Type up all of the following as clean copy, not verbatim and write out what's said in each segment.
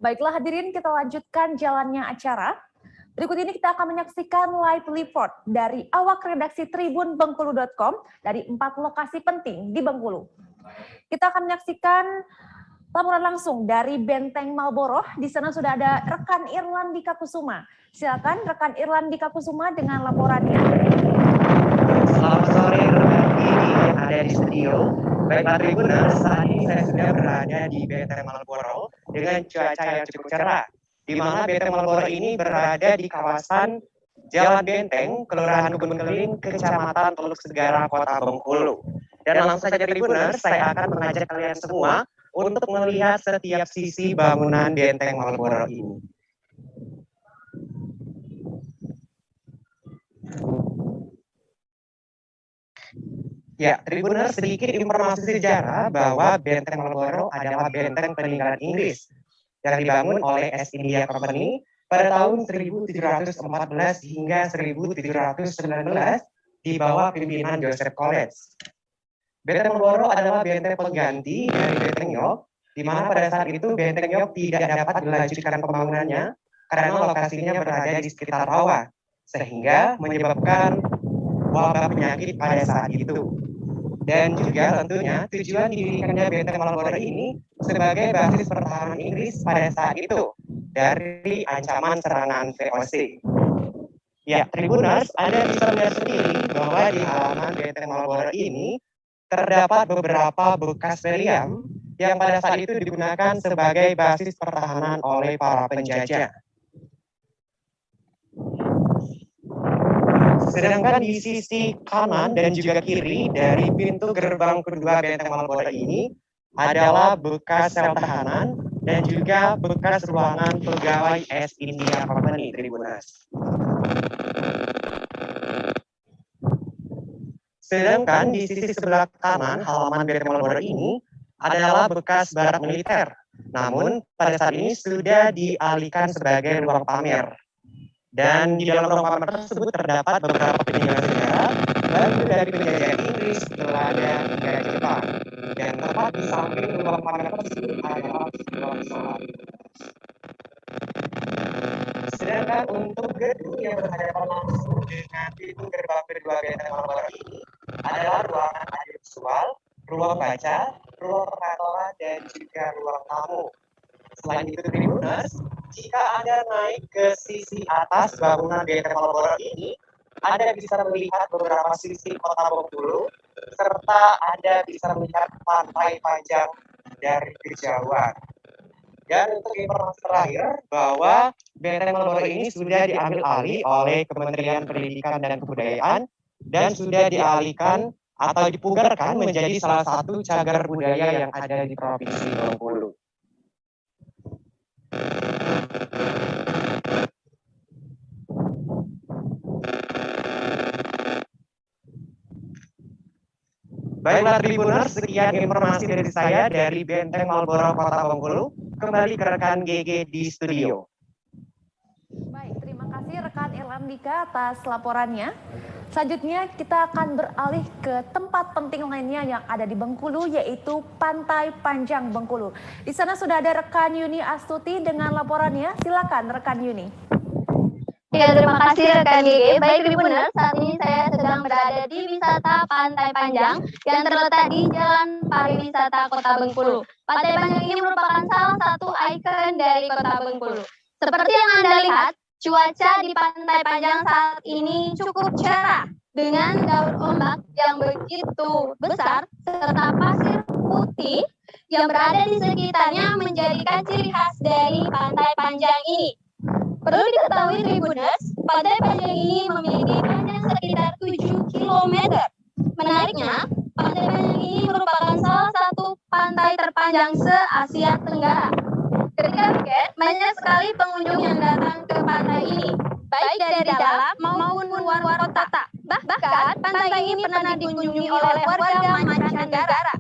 Baiklah hadirin, kita lanjutkan jalannya acara. Berikut ini kita akan menyaksikan live report dari awak redaksi tribunbengkulu.com dari 4 lokasi penting di Bengkulu. Kita akan menyaksikan laporan langsung dari Benteng Malboro. Di sana sudah ada rekan Irlandika Kusuma. Silakan rekan Irlandika Kusuma dengan laporannya. Selamat sore rekan Gigi yang ada di studio. Baiklah Tribuners, saat ini saya sudah berada di Benteng Malboro dengan cuaca yang cukup cerah, di mana Benteng Malboro ini berada di kawasan Jalan Benteng, Kelurahan Kebun Keling, Kecamatan Teluk Segara, Kota Bengkulu. Dan langsung saja Tribuners, saya akan mengajak kalian semua untuk melihat setiap sisi bangunan Benteng Malboro ini. Ya, Tribuners, sedikit informasi sejarah bahwa Benteng Malboro adalah benteng peninggalan Inggris yang dibangun oleh East India Company pada tahun 1714 hingga 1719 di bawah pimpinan Joseph College. Benteng Malboro adalah benteng pengganti dari Benteng York, di mana pada saat itu Benteng York tidak dapat dilanjutkan pembangunannya karena lokasinya berada di sekitar rawa, sehingga menyebabkan wabah penyakit pada saat itu. Dan juga tentunya tujuan didirikannya Benteng Malboro ini sebagai basis pertahanan Inggris pada saat itu dari ancaman serangan VOC. Ya, Tribuners, Anda bisa melihat sendiri bahwa di halaman Benteng Malboro ini terdapat beberapa bekas meriam yang pada saat itu digunakan sebagai basis pertahanan oleh para penjajah. Sedangkan di sisi kanan dan juga kiri dari pintu gerbang kedua Benteng Malboro ini adalah bekas sel tahanan dan juga bekas ruangan pegawai East India Company, Tribuners. Sedangkan di sisi sebelah kanan halaman Benteng Malboro ini adalah bekas barak militer. Namun pada saat ini sudah dialihkan sebagai ruang pamer. Dan di dalam ruang pamer tersebut terdapat beberapa peninggalan sejarah baik dari penjajah Inggris, Belanda, hingga Jepang. Dan tepat di samping ruang pamer tersebut adalah ruang sholat. Sedangkan untuk gedung yang berhadapan langsung dengan pintu gerbang kedua Benteng Malboro ini adalah ruangan audiovisual, ruang baca, ruang perkantoran, dan juga ruang tamu. Selain itu Tribuners, jika Anda naik ke sisi atas bangunan Benteng Malboro ini, Anda bisa melihat beberapa sisi kota Bengkulu, serta Anda bisa melihat pantai panjang dari kejauhan. Dan untuk informasi terakhir, bahwa Benteng Malboro ini sudah diambil alih oleh Kementerian Pendidikan dan Kebudayaan, dan sudah dialihkan atau dipugarkan menjadi salah satu cagar budaya yang ada di Provinsi Bengkulu. Baiklah Tribuners, sekian informasi dari saya dari Benteng Malboro Kota Bengkulu. Kembali ke rekan GG di studio. Baik, terima kasih rekan Irlandika atas laporannya. Selanjutnya kita akan beralih ke tempat penting lainnya yang ada di Bengkulu, yaitu Pantai Panjang Bengkulu. Di sana sudah ada rekan Yuni Astuti dengan laporannya. Silakan rekan Yuni. Ya, terima kasih rekan GG. Baik Tribuners, saat ini saya sedang berada di wisata Pantai Panjang yang terletak di Jalan Pariwisata Kota Bengkulu. Pantai Panjang ini merupakan salah satu ikon dari Kota Bengkulu. Seperti yang Anda lihat, cuaca di Pantai Panjang saat ini cukup cerah dengan daun ombak yang begitu besar serta pasir putih yang berada di sekitarnya menjadikan ciri khas dari Pantai Panjang ini. Perlu diketahui Tribuners, Pantai Panjang ini memiliki panjang sekitar 7 km. Menariknya, Pantai Panjang ini merupakan salah satu pantai terpanjang se-Asia Tenggara. Ketika weekend, banyak sekali pengunjung yang datang ke pantai ini, baik dari dalam maupun luar kota. Bahkan, pantai ini pernah dikunjungi oleh warga mancanegara.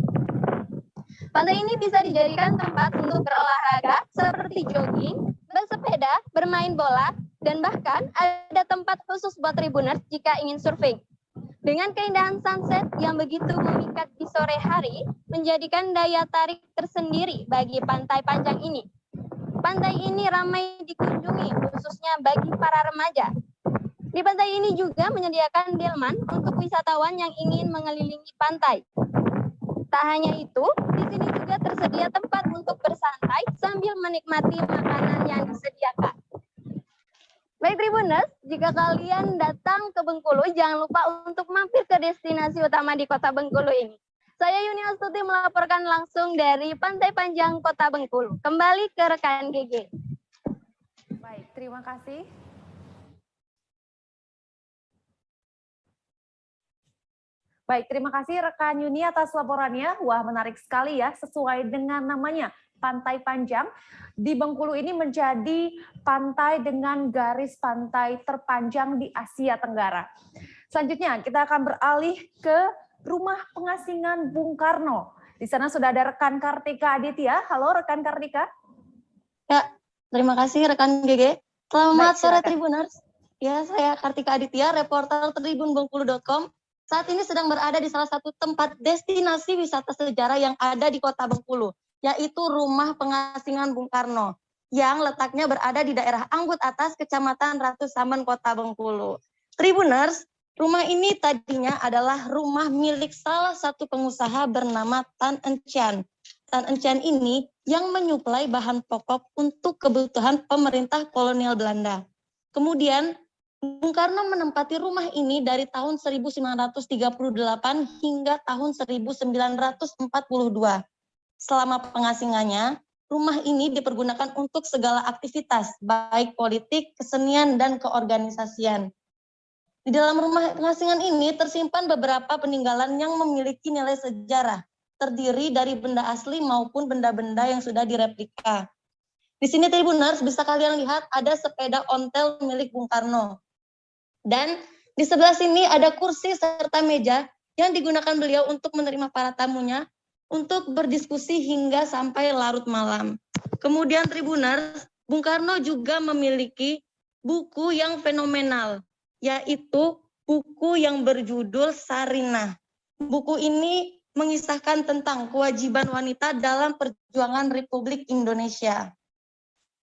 Pantai ini bisa dijadikan tempat untuk berolahraga seperti jogging, bersepeda, bermain bola, dan bahkan ada tempat khusus buat Tribuners jika ingin surfing. Dengan keindahan sunset yang begitu memikat di sore hari, menjadikan daya tarik tersendiri bagi Pantai Panjang ini. Pantai ini ramai dikunjungi, khususnya bagi para remaja. Di pantai ini juga menyediakan delman untuk wisatawan yang ingin mengelilingi pantai. Tak hanya itu, di sini juga tersedia tempat untuk bersantai sambil menikmati makanan yang disediakan. Baik Tribuners, jika kalian datang ke Bengkulu, jangan lupa untuk mampir ke destinasi utama di Kota Bengkulu ini. Saya Yuni Astuti melaporkan langsung dari Pantai Panjang Kota Bengkulu. Kembali ke rekan GG. Baik, terima kasih. Baik, terima kasih rekan Yuni atas laporannya. Wah, menarik sekali ya, sesuai dengan namanya, Pantai Panjang. Di Bengkulu ini menjadi pantai dengan garis pantai terpanjang di Asia Tenggara. Selanjutnya, kita akan beralih ke Rumah Pengasingan Bung Karno. Di sana sudah ada rekan Kartika Aditya. Halo rekan Kartika. Ya, terima kasih rekan GG. Selamat Baik, sore silakan. Tribuners. Ya, saya Kartika Aditya, reporter tribunbengkulu.com. Saat ini sedang berada di salah satu tempat destinasi wisata sejarah yang ada di Kota Bengkulu, yaitu Rumah Pengasingan Bung Karno, yang letaknya berada di daerah Anggut Atas, Kecamatan Ratu Samen, Kota Bengkulu. Tribuners, rumah ini tadinya adalah rumah milik salah satu pengusaha bernama Tan Encian. Tan Encian ini yang menyuplai bahan pokok untuk kebutuhan pemerintah kolonial Belanda. Kemudian Bung Karno menempati rumah ini dari tahun 1938 hingga tahun 1942. Selama pengasingannya, rumah ini dipergunakan untuk segala aktivitas, baik politik, kesenian, dan keorganisasian. Di dalam rumah pengasingan ini tersimpan beberapa peninggalan yang memiliki nilai sejarah, terdiri dari benda asli maupun benda-benda yang sudah direplika. Di sini Tribuners bisa kalian lihat ada sepeda ontel milik Bung Karno. Dan di sebelah sini ada kursi serta meja yang digunakan beliau untuk menerima para tamunya untuk berdiskusi hingga sampai larut malam. Kemudian Tribuners, Bung Karno juga memiliki buku yang fenomenal, yaitu buku yang berjudul Sarinah. Buku ini mengisahkan tentang kewajiban wanita dalam perjuangan Republik Indonesia.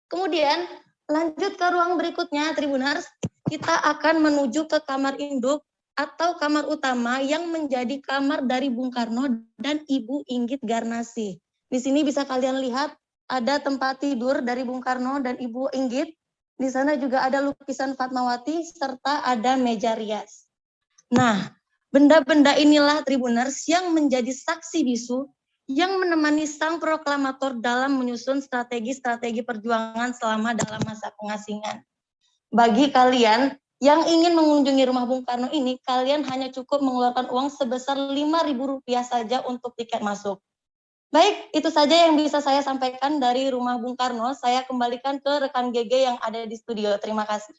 Kemudian lanjut ke ruang berikutnya, Tribuners, kita akan menuju ke kamar induk atau kamar utama yang menjadi kamar dari Bung Karno dan Ibu Inggit Garnasi. Di sini bisa kalian lihat ada tempat tidur dari Bung Karno dan Ibu Inggit. Di sana juga ada lukisan Fatmawati serta ada meja rias. Nah, benda-benda inilah Tribuners yang menjadi saksi bisu yang menemani sang proklamator dalam menyusun strategi-strategi perjuangan selama dalam masa pengasingan. Bagi kalian yang ingin mengunjungi rumah Bung Karno ini, kalian hanya cukup mengeluarkan uang sebesar Rp5.000 saja untuk tiket masuk. Baik, itu saja yang bisa saya sampaikan dari rumah Bung Karno. Saya kembalikan ke rekan GG yang ada di studio. Terima kasih.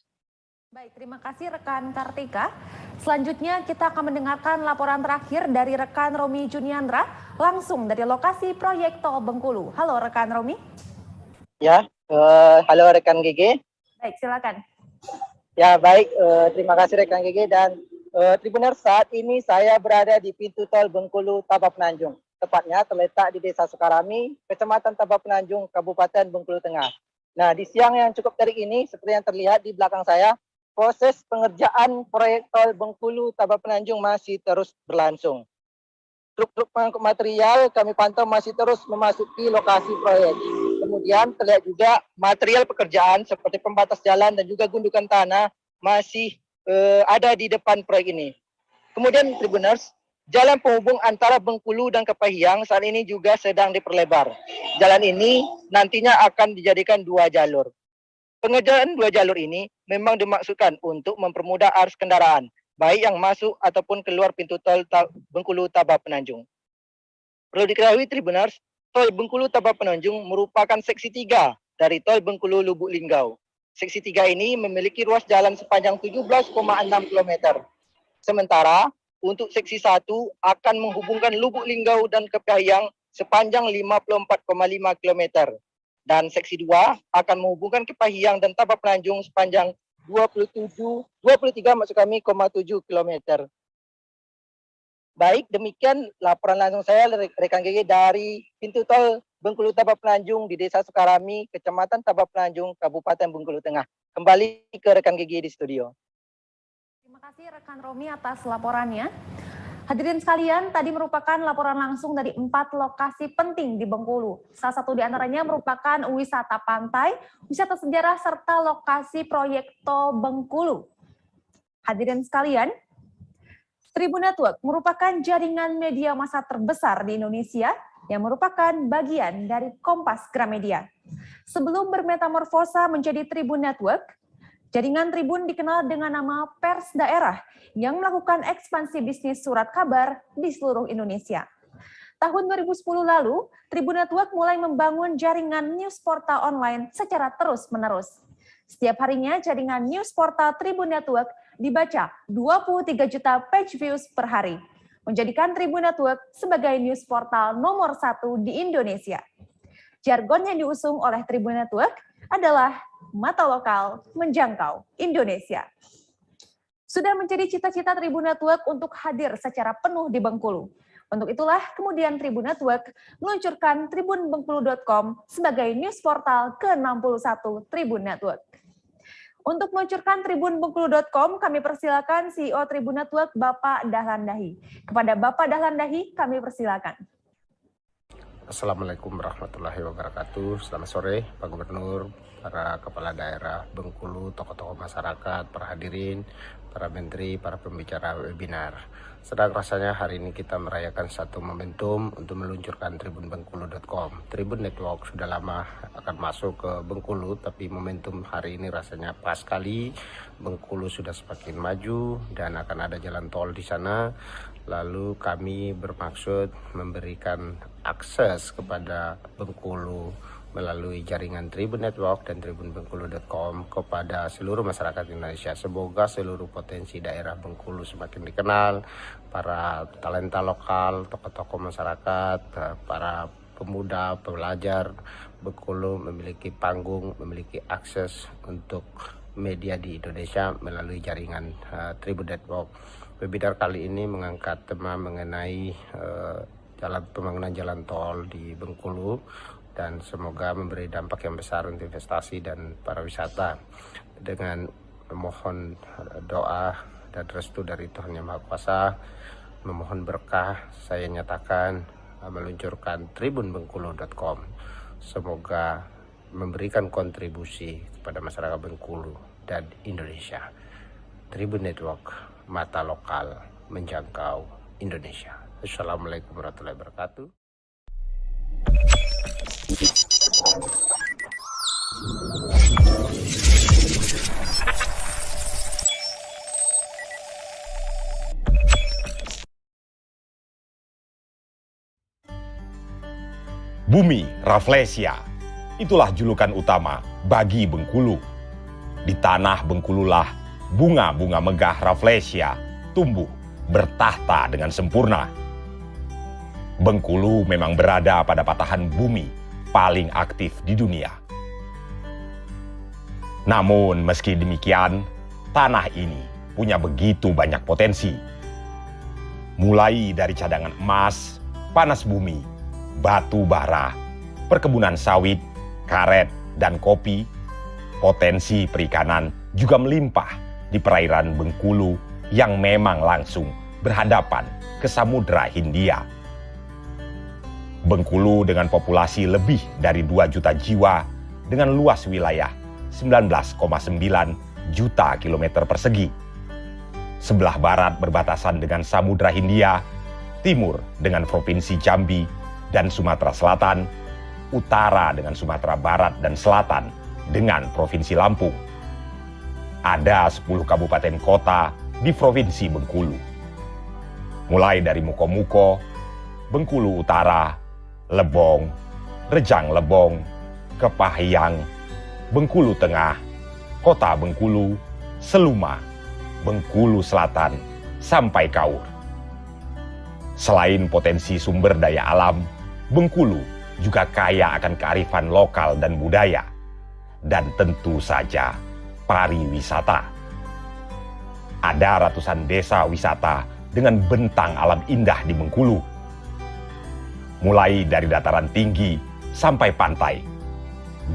Baik, terima kasih rekan Kartika. Selanjutnya kita akan mendengarkan laporan terakhir dari rekan Romi Juniandra langsung dari lokasi proyek tol Bengkulu. Halo rekan Romi. Ya, halo rekan GG. Baik, silakan. Ya baik, terima kasih rekan GG dan Tribuners, saat ini saya berada di pintu tol Bengkulu Tabak Penanjung. Tepatnya terletak di Desa Sukarami, Kecamatan Tabak Penanjung, Kabupaten Bengkulu Tengah. Nah, di siang yang cukup terik ini, seperti yang terlihat di belakang saya, proses pengerjaan proyek tol Bengkulu Tabak Penanjung masih terus berlangsung. Truk-truk pengangkut material kami pantau masih terus memasuki lokasi proyek. Kemudian terlihat juga material pekerjaan seperti pembatas jalan dan juga gundukan tanah masih ada di depan proyek ini. Kemudian Tribuners, jalan penghubung antara Bengkulu dan Kepahyang saat ini juga sedang diperlebar. Jalan ini nantinya akan dijadikan 2 jalur. Pengerjaan 2 jalur ini memang dimaksudkan untuk mempermudah arus kendaraan, baik yang masuk ataupun keluar pintu tol Bengkulu Tabak Penanjung. Perlu diketahui Tribuners, tol Bengkulu Tabak Penanjung merupakan seksi 3 dari tol Bengkulu Lubuk Linggau. Seksi 3 ini memiliki ruas jalan sepanjang 17,6 km. Sementara untuk seksi 1 akan menghubungkan Lubuk Linggau dan Kepahyang sepanjang 54,5 km. Dan seksi 2 akan menghubungkan Kepahyang dan Tabak Penanjung sepanjang 23,7 km. Baik, demikian laporan langsung saya rekan GG dari pintu tol Bengkulu Tabapenanjung di Desa Sukarami, Kecamatan Tabapenanjung, Kabupaten Bengkulu Tengah. Kembali ke rekan Gigi di studio. Terima kasih rekan Romi atas laporannya. Hadirin sekalian, tadi merupakan laporan langsung dari 4 lokasi penting di Bengkulu. Salah satu di antaranya merupakan wisata pantai, wisata sejarah, serta lokasi proyek tol Bengkulu. Hadirin sekalian, Tribun Network merupakan jaringan media massa terbesar di Indonesia yang merupakan bagian dari Kompas Gramedia. Sebelum bermetamorfosa menjadi Tribun Network, jaringan Tribun dikenal dengan nama Pers Daerah yang melakukan ekspansi bisnis surat kabar di seluruh Indonesia. Tahun 2010 lalu, Tribun Network mulai membangun jaringan news portal online secara terus-menerus. Setiap harinya jaringan news portal Tribun Network dibaca 23 juta page views per hari, menjadikan Tribun Network sebagai news portal nomor 1 di Indonesia. Jargon yang diusung oleh Tribun Network adalah mata lokal menjangkau Indonesia. Sudah menjadi cita-cita Tribun Network untuk hadir secara penuh di Bengkulu. Untuk itulah kemudian Tribun Network meluncurkan tribunbengkulu.com sebagai news portal ke-61 Tribun Network. Untuk meluncurkan tribunbengkulu.com, kami persilakan CEO Tribun Network, Bapak Dahlan Dahi. Kepada Bapak Dahlan Dahi, kami persilakan. Assalamualaikum warahmatullahi wabarakatuh. Selamat sore Pak Gubernur, para kepala daerah Bengkulu, tokoh-tokoh masyarakat, para hadirin, para menteri, para pembicara webinar. Sedang rasanya hari ini kita merayakan satu momentum untuk meluncurkan tribunbengkulu.com. Tribun Network sudah lama akan masuk ke Bengkulu, tapi momentum hari ini rasanya pas sekali. Bengkulu sudah semakin maju dan akan ada jalan tol di sana. Lalu kami bermaksud memberikan akses kepada Bengkulu melalui jaringan Tribun Network dan tribunbengkulu.com kepada seluruh masyarakat Indonesia. Semoga seluruh potensi daerah Bengkulu semakin dikenal, para talenta lokal, tokoh-tokoh masyarakat, para pemuda, pelajar Bengkulu memiliki panggung, memiliki akses untuk media di Indonesia melalui jaringan Tribun Network. Webinar kali ini mengangkat tema mengenai pembangunan jalan tol di Bengkulu dan semoga memberi dampak yang besar untuk investasi dan pariwisata. Dengan memohon doa dan restu dari Tuhan Yang Maha Kuasa, memohon berkah, saya nyatakan meluncurkan tribunbengkulu.com. Semoga memberikan kontribusi kepada masyarakat Bengkulu dan Indonesia. Tribun Network, mata lokal menjangkau Indonesia. Assalamualaikum warahmatullahi wabarakatuh. Bumi Rafflesia, itulah julukan utama bagi Bengkulu. Di tanah Bengkululah bunga-bunga megah Rafflesia tumbuh bertahta dengan sempurna. Bengkulu memang berada pada patahan bumi paling aktif di dunia. Namun meski demikian, tanah ini punya begitu banyak potensi. Mulai dari cadangan emas, panas bumi, batu bara, perkebunan sawit, karet, dan kopi, potensi perikanan juga melimpah di perairan Bengkulu yang memang langsung berhadapan ke Samudra Hindia. Bengkulu dengan populasi lebih dari 2 juta jiwa dengan luas wilayah 19,9 juta kilometer persegi. Sebelah barat berbatasan dengan Samudra Hindia, timur dengan Provinsi Jambi dan Sumatera Selatan, utara dengan Sumatera Barat dan Selatan dengan Provinsi Lampung. Ada 10 kabupaten kota di Provinsi Bengkulu. Mulai dari Mukomuko, Bengkulu Utara, Lebong, Rejang Lebong, Kepahyang, Bengkulu Tengah, Kota Bengkulu, Seluma, Bengkulu Selatan, sampai Kaur. Selain potensi sumber daya alam, Bengkulu juga kaya akan kearifan lokal dan budaya, dan tentu saja pariwisata. Ada ratusan desa wisata dengan bentang alam indah di Bengkulu. Mulai dari dataran tinggi sampai pantai.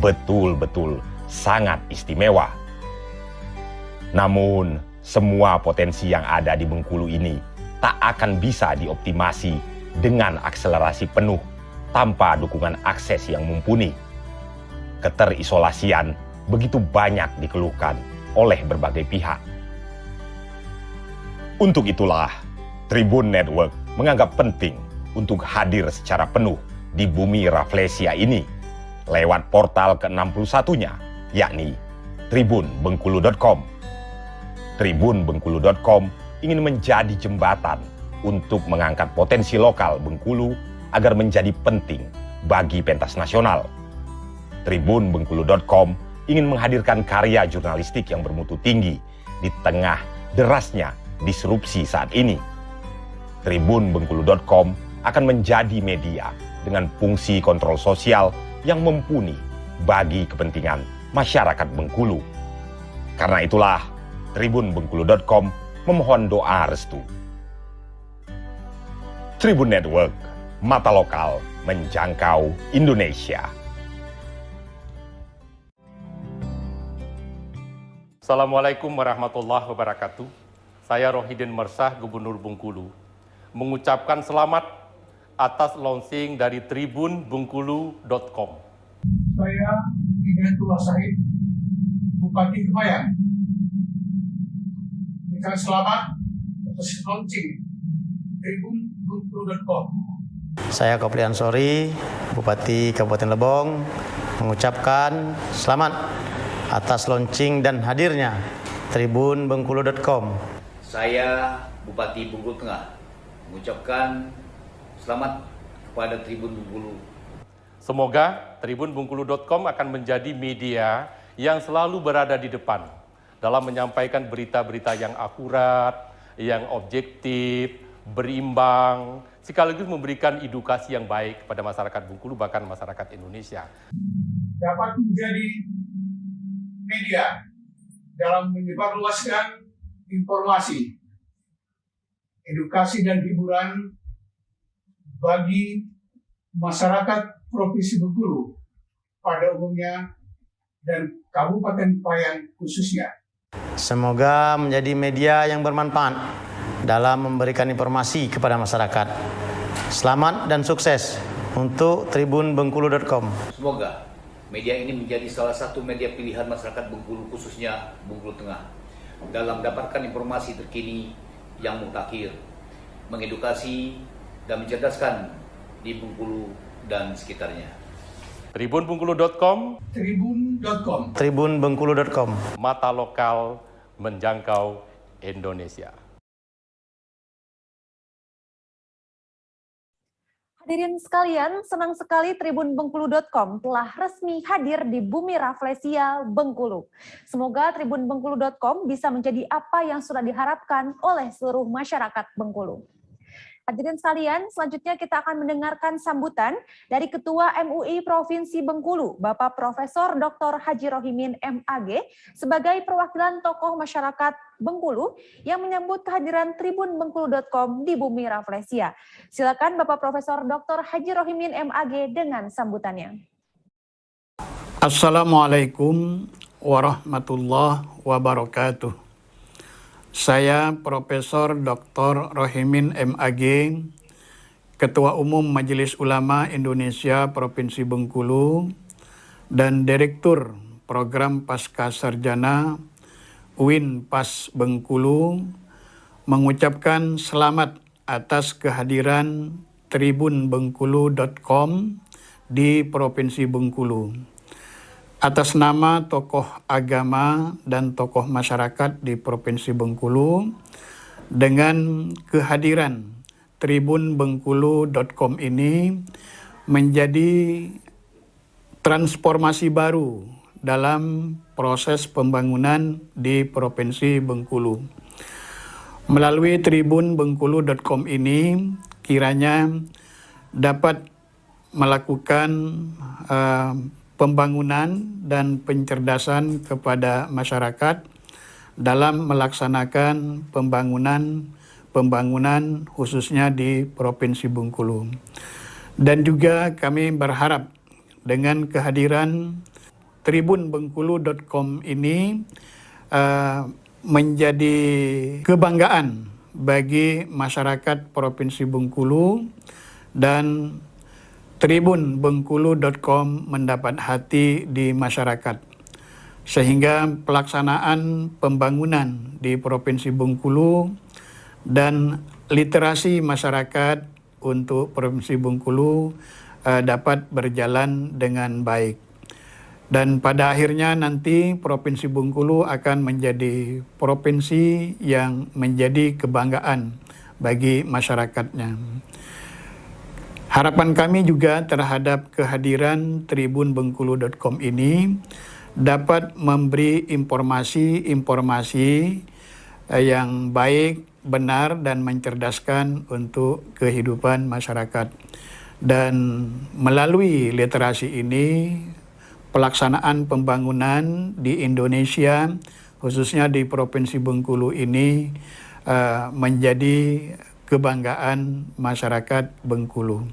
Betul-betul sangat istimewa. Namun, semua potensi yang ada di Bengkulu ini tak akan bisa dioptimasi dengan akselerasi penuh tanpa dukungan akses yang mumpuni. Keterisolasian begitu banyak dikeluhkan oleh berbagai pihak. Untuk itulah, Tribun Network menganggap penting untuk hadir secara penuh di bumi Rafflesia ini lewat portal ke-61-nya, yakni tribunbengkulu.com. Tribunbengkulu.com ingin menjadi jembatan untuk mengangkat potensi lokal Bengkulu agar menjadi penting bagi pentas nasional. Tribunbengkulu.com ingin menghadirkan karya jurnalistik yang bermutu tinggi di tengah derasnya disrupsi saat ini. Tribunbengkulu.com akan menjadi media dengan fungsi kontrol sosial yang mumpuni bagi kepentingan masyarakat Bengkulu. Karena itulah, tribunbengkulu.com memohon doa restu. Tribun Network, mata lokal menjangkau Indonesia. Assalamualaikum warahmatullahi wabarakatuh. Saya Rohidin Mersah, Gubernur Bengkulu, mengucapkan selamat atas launching dari tribunbengkulu.com. Saya Hidayatullah Syahid, Bupati Kebayan. Mengucapkan selamat atas launching tribunbengkulu.com. Saya Kopli Ansori, Bupati Kabupaten Lebong, mengucapkan selamat atas launching dan hadirnya tribunbengkulu.com. Saya Bupati Bengkulu Tengah mengucapkan selamat kepada Tribun Bengkulu. Semoga tribunbengkulu.com akan menjadi media yang selalu berada di depan dalam menyampaikan berita-berita yang akurat, yang objektif, berimbang, sekaligus memberikan edukasi yang baik kepada masyarakat Bengkulu, bahkan masyarakat Indonesia. Dapat menjadi media dalam menyebarluaskan informasi, edukasi dan hiburan bagi masyarakat Provinsi Bengkulu pada umumnya dan Kabupaten Payan khususnya. Semoga menjadi media yang bermanfaat dalam memberikan informasi kepada masyarakat. Selamat dan sukses untuk tribunbengkulu.com. Semoga media ini menjadi salah satu media pilihan masyarakat Bengkulu, khususnya Bengkulu Tengah, dalam mendapatkan informasi terkini yang mutakhir, mengedukasi dan mencerdaskan di Bengkulu dan sekitarnya. Tribunbengkulu.com, tribunbengkulu.com, mata lokal menjangkau Indonesia. Hadirin sekalian, senang sekali tribunbengkulu.com telah resmi hadir di bumi Rafflesia, Bengkulu. Semoga tribunbengkulu.com bisa menjadi apa yang sudah diharapkan oleh seluruh masyarakat Bengkulu. Hadirin sekalian, selanjutnya kita akan mendengarkan sambutan dari Ketua MUI Provinsi Bengkulu, Bapak Profesor Dr. Haji Rohimin MAG, sebagai perwakilan tokoh masyarakat Bengkulu yang menyambut kehadiran tribunbengkulu.com di bumi Rafflesia. Silakan Bapak Profesor Dr. Haji Rohimin MAG dengan sambutannya. Assalamualaikum warahmatullahi wabarakatuh. Saya Profesor Dr. Rohimin MAG, Ketua Umum Majelis Ulama Indonesia Provinsi Bengkulu dan Direktur Program Pasca Sarjana UIN PAS Bengkulu, mengucapkan selamat atas kehadiran tribunbengkulu.com di Provinsi Bengkulu. Atas nama tokoh agama dan tokoh masyarakat di Provinsi Bengkulu, dengan kehadiran tribunbengkulu.com ini menjadi transformasi baru dalam proses pembangunan di Provinsi Bengkulu. Melalui tribunbengkulu.com ini kiranya dapat melakukan pembangunan dan pencerdasan kepada masyarakat dalam melaksanakan pembangunan khususnya di Provinsi Bengkulu. Dan juga kami berharap dengan kehadiran tribunbengkulu.com ini menjadi kebanggaan bagi masyarakat Provinsi Bengkulu, dan tribunbengkulu.com mendapat hati di masyarakat, sehingga pelaksanaan pembangunan di Provinsi Bengkulu dan literasi masyarakat untuk Provinsi Bengkulu dapat berjalan dengan baik. Dan pada akhirnya nanti Provinsi Bengkulu akan menjadi provinsi yang menjadi kebanggaan bagi masyarakatnya. Harapan kami juga terhadap kehadiran tribunbengkulu.com ini dapat memberi informasi-informasi yang baik, benar, dan mencerdaskan untuk kehidupan masyarakat. Dan melalui literasi ini, pelaksanaan pembangunan di Indonesia, khususnya di Provinsi Bengkulu ini, menjadi kebanggaan masyarakat Bengkulu.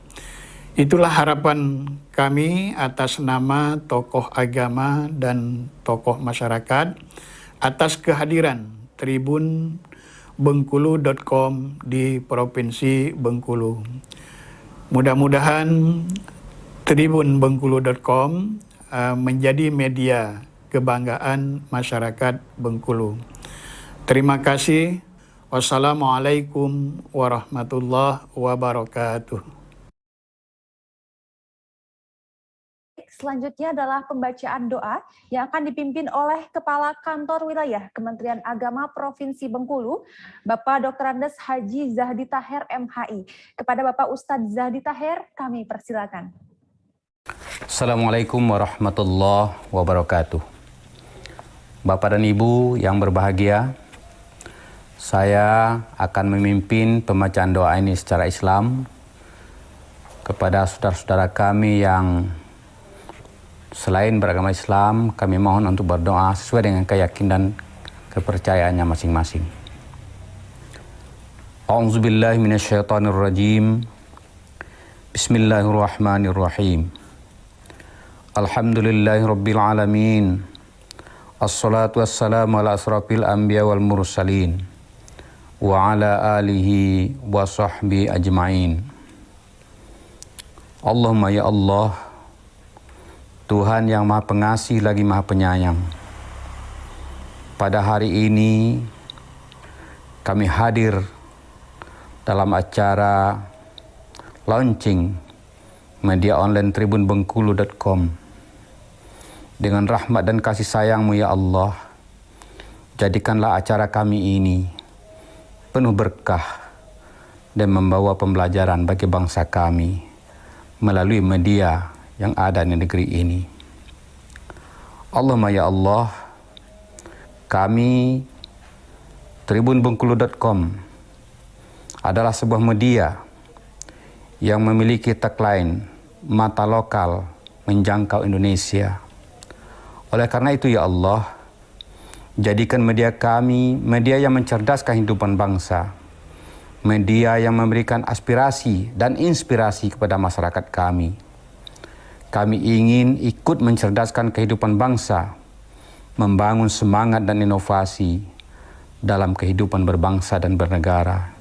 Itulah harapan kami atas nama tokoh agama dan tokoh masyarakat atas kehadiran tribunbengkulu.com di Provinsi Bengkulu. Mudah-mudahan tribunbengkulu.com menjadi media kebanggaan masyarakat Bengkulu. Terima kasih. Wassalamualaikum warahmatullahi wabarakatuh. Selanjutnya adalah pembacaan doa yang akan dipimpin oleh Kepala Kantor Wilayah Kementerian Agama Provinsi Bengkulu, Bapak Dr. Andes Haji Zahdi Taher MHI. Kepada Bapak Ustadz Zahdi Taher, kami persilakan. Assalamualaikum warahmatullahi wabarakatuh. Bapak dan Ibu yang berbahagia, saya akan memimpin pembacaan doa ini secara Islam kepada saudara-saudara kami yang selain beragama Islam. Kami mohon untuk berdoa sesuai dengan keyakinan kepercayaannya masing-masing. A'udzubillahi minasyaitonirrajim. Bismillahirrahmanirrahim. Alhamdulillahirabbil alamin. Assalatu wassalamu ala asrafil anbiya wal mursalin wa ala alihi wa sahbihi ajmain. Allahumma ya Allah, Tuhan yang Maha Pengasih lagi Maha Penyayang. Pada hari ini kami hadir dalam acara launching media online tribunbengkulu.com. Dengan rahmat dan kasih sayang-Mu ya Allah, jadikanlah acara kami ini penuh berkah dan membawa pembelajaran bagi bangsa kami melalui media yang ada di negeri ini. Allahumma ya Allah, kami tribunbengkulu.com adalah sebuah media yang memiliki tagline mata lokal menjangkau Indonesia. Oleh karena itu ya Allah, jadikan media kami media yang mencerdaskan kehidupan bangsa, media yang memberikan aspirasi dan inspirasi kepada masyarakat kami. Kami ingin ikut mencerdaskan kehidupan bangsa, membangun semangat dan inovasi dalam kehidupan berbangsa dan bernegara.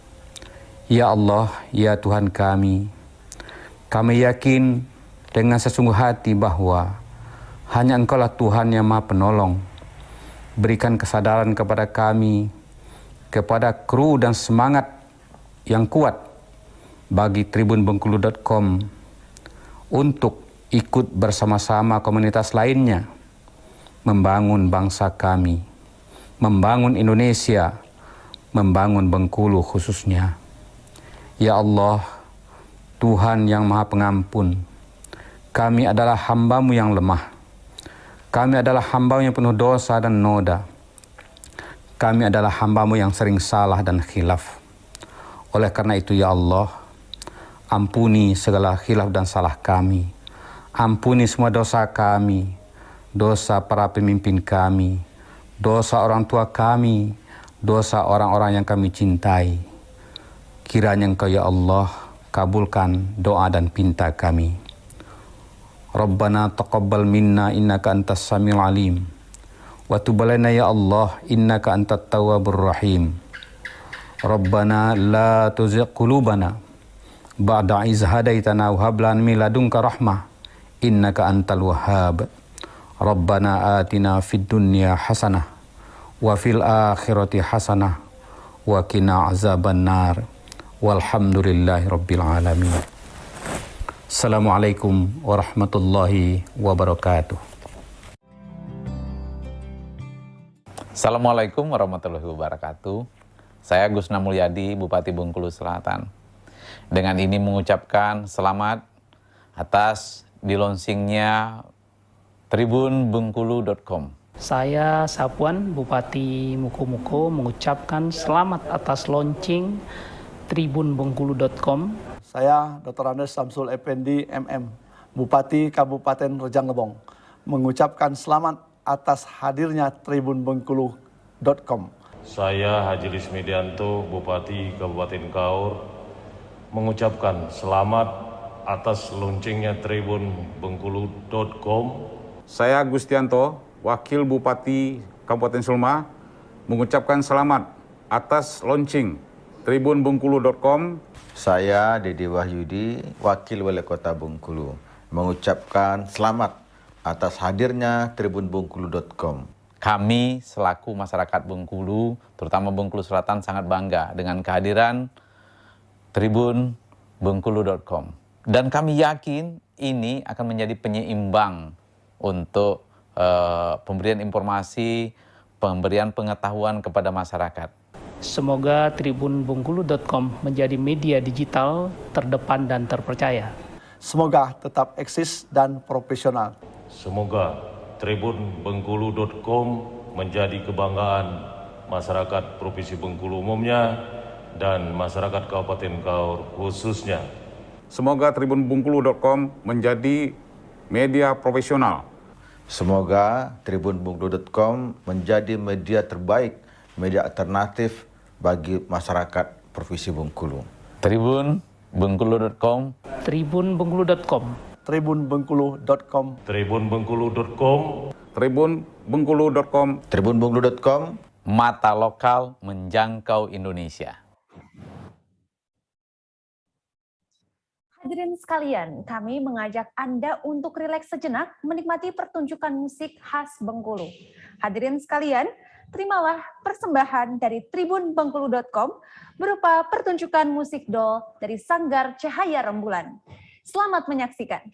Ya Allah, ya Tuhan kami yakin dengan sesungguh hati bahwa hanya Engkaulah Tuhan yang Maha Penolong. Berikan kesadaran kepada kami, kepada kru dan semangat yang kuat bagi tribunbengkulu.com untuk ikut bersama-sama komunitas lainnya membangun bangsa kami, membangun Indonesia, membangun Bengkulu khususnya. Ya Allah, Tuhan yang Maha Pengampun, kami adalah hamba-Mu yang lemah. Kami adalah hamba-Mu yang penuh dosa dan noda. Kami adalah hamba-Mu yang sering salah dan khilaf. Oleh karena itu ya Allah, ampuni segala khilaf dan salah kami. Ampuni semua dosa kami, dosa para pemimpin kami, dosa orang tua kami, dosa orang-orang yang kami cintai. Kiranya Engkau ya Allah kabulkan doa dan pinta kami. Rabbana taqabbal minna innaka antas samiul alim. Wa tub alaina ya Allah innaka antat tawwabur rahim. Rabbana la tuzigh qulubana ba'da iz hadaitana wa hab lana min ladunka rahmah innaka antal wahhab. Rabbana atina fid dunya hasanah wa fil akhirati hasanah wa qina azabannar. Walhamdulillahi rabbil alamin. Assalamualaikum warahmatullahi wabarakatuh. Assalamualaikum warahmatullahi wabarakatuh. Saya Gusna Mulyadi, Bupati Bengkulu Selatan. Dengan ini mengucapkan selamat atas dilonsingnya tribunbengkulu.com. Saya Sapuan, Bupati Muko-Muko, mengucapkan selamat atas launching tribunbengkulu.com. Saya Dr. Andes Samsul Effendi MM, Bupati Kabupaten Rejang Lebong, mengucapkan selamat atas hadirnya tribunbengkulu.com. Saya Haji Lis Medianto, Bupati Kabupaten Kaur, mengucapkan selamat atas launchingnya tribunbengkulu.com. Saya Gustianto, Wakil Bupati Kabupaten Sulma, mengucapkan selamat atas launching tribunbengkulu.com. Saya Dede Wahyudi, Wakil Wali Kota Bengkulu, mengucapkan selamat atas hadirnya tribunbengkulu.com. Kami selaku masyarakat Bengkulu, terutama Bengkulu Selatan, sangat bangga dengan kehadiran tribunbengkulu.com. Dan kami yakin ini akan menjadi penyeimbang untuk pemberian informasi, pemberian pengetahuan kepada masyarakat. Semoga tribunbengkulu.com menjadi media digital terdepan dan terpercaya. Semoga tetap eksis dan profesional. Semoga tribunbengkulu.com menjadi kebanggaan masyarakat Provinsi Bengkulu umumnya dan masyarakat Kabupaten Kaur khususnya. Semoga tribunbengkulu.com menjadi media profesional. Semoga tribunbengkulu.com menjadi media terbaik, media alternatif bagi masyarakat Provinsi Bengkulu. Tribunbengkulu.com. Tribunbengkulu.com. Tribunbengkulu.com. Tribunbengkulu.com. Tribunbengkulu.com. Tribunbengkulu.com. Mata lokal menjangkau Indonesia. Hadirin sekalian, kami mengajak Anda untuk rileks sejenak menikmati pertunjukan musik khas Bengkulu. Hadirin sekalian, terimalah persembahan dari tribunbengkulu.com berupa pertunjukan musik dol dari Sanggar Cahaya Rembulan. Selamat menyaksikan.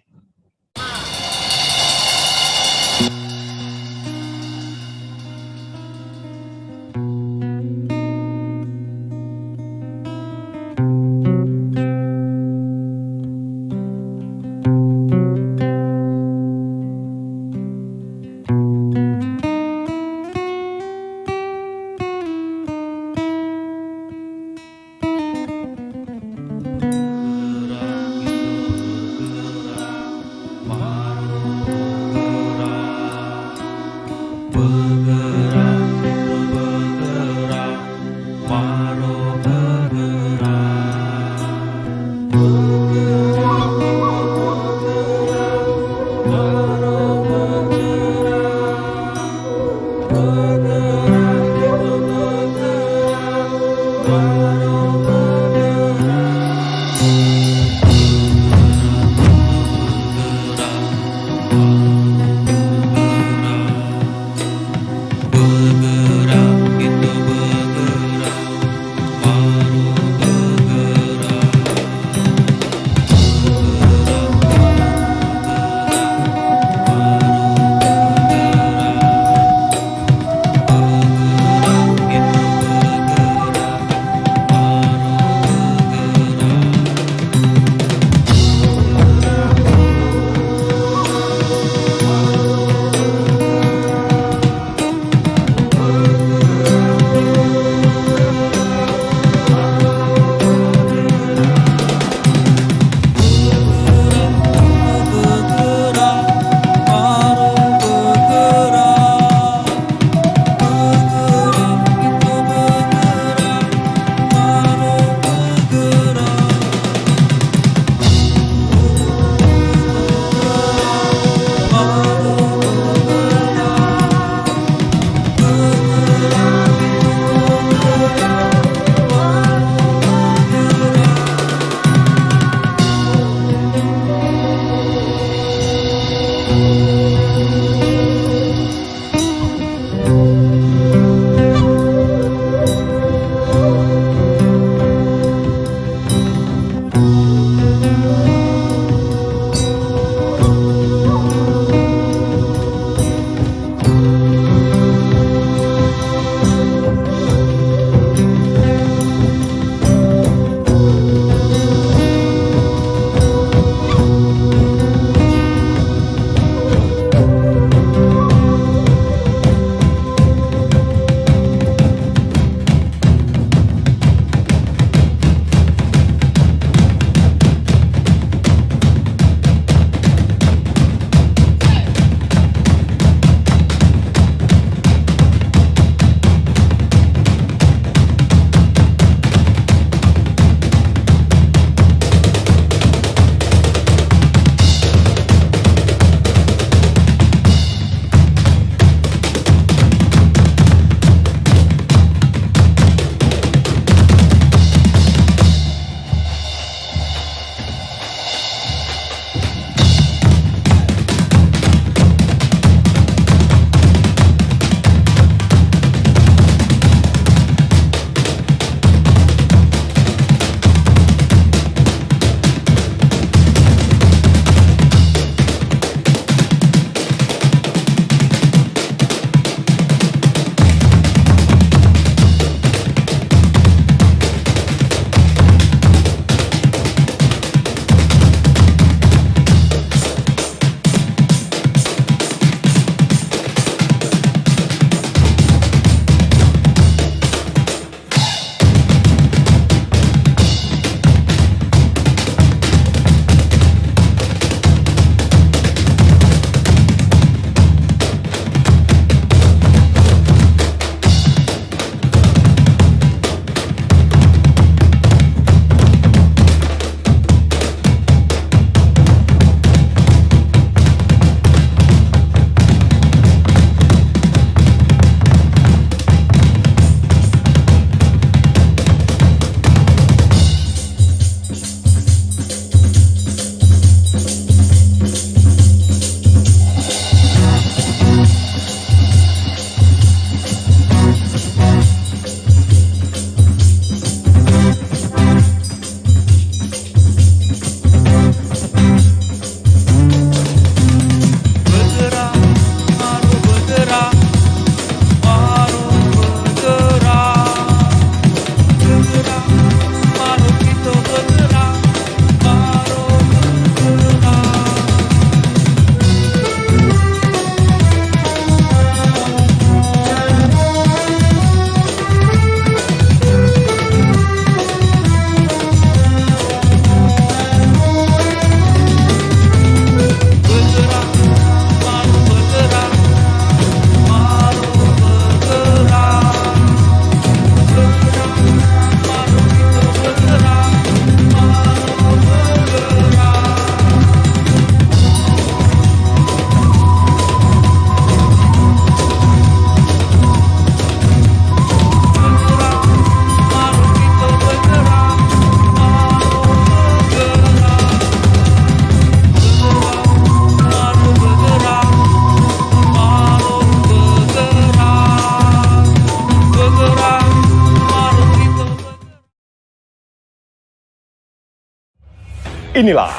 Inilah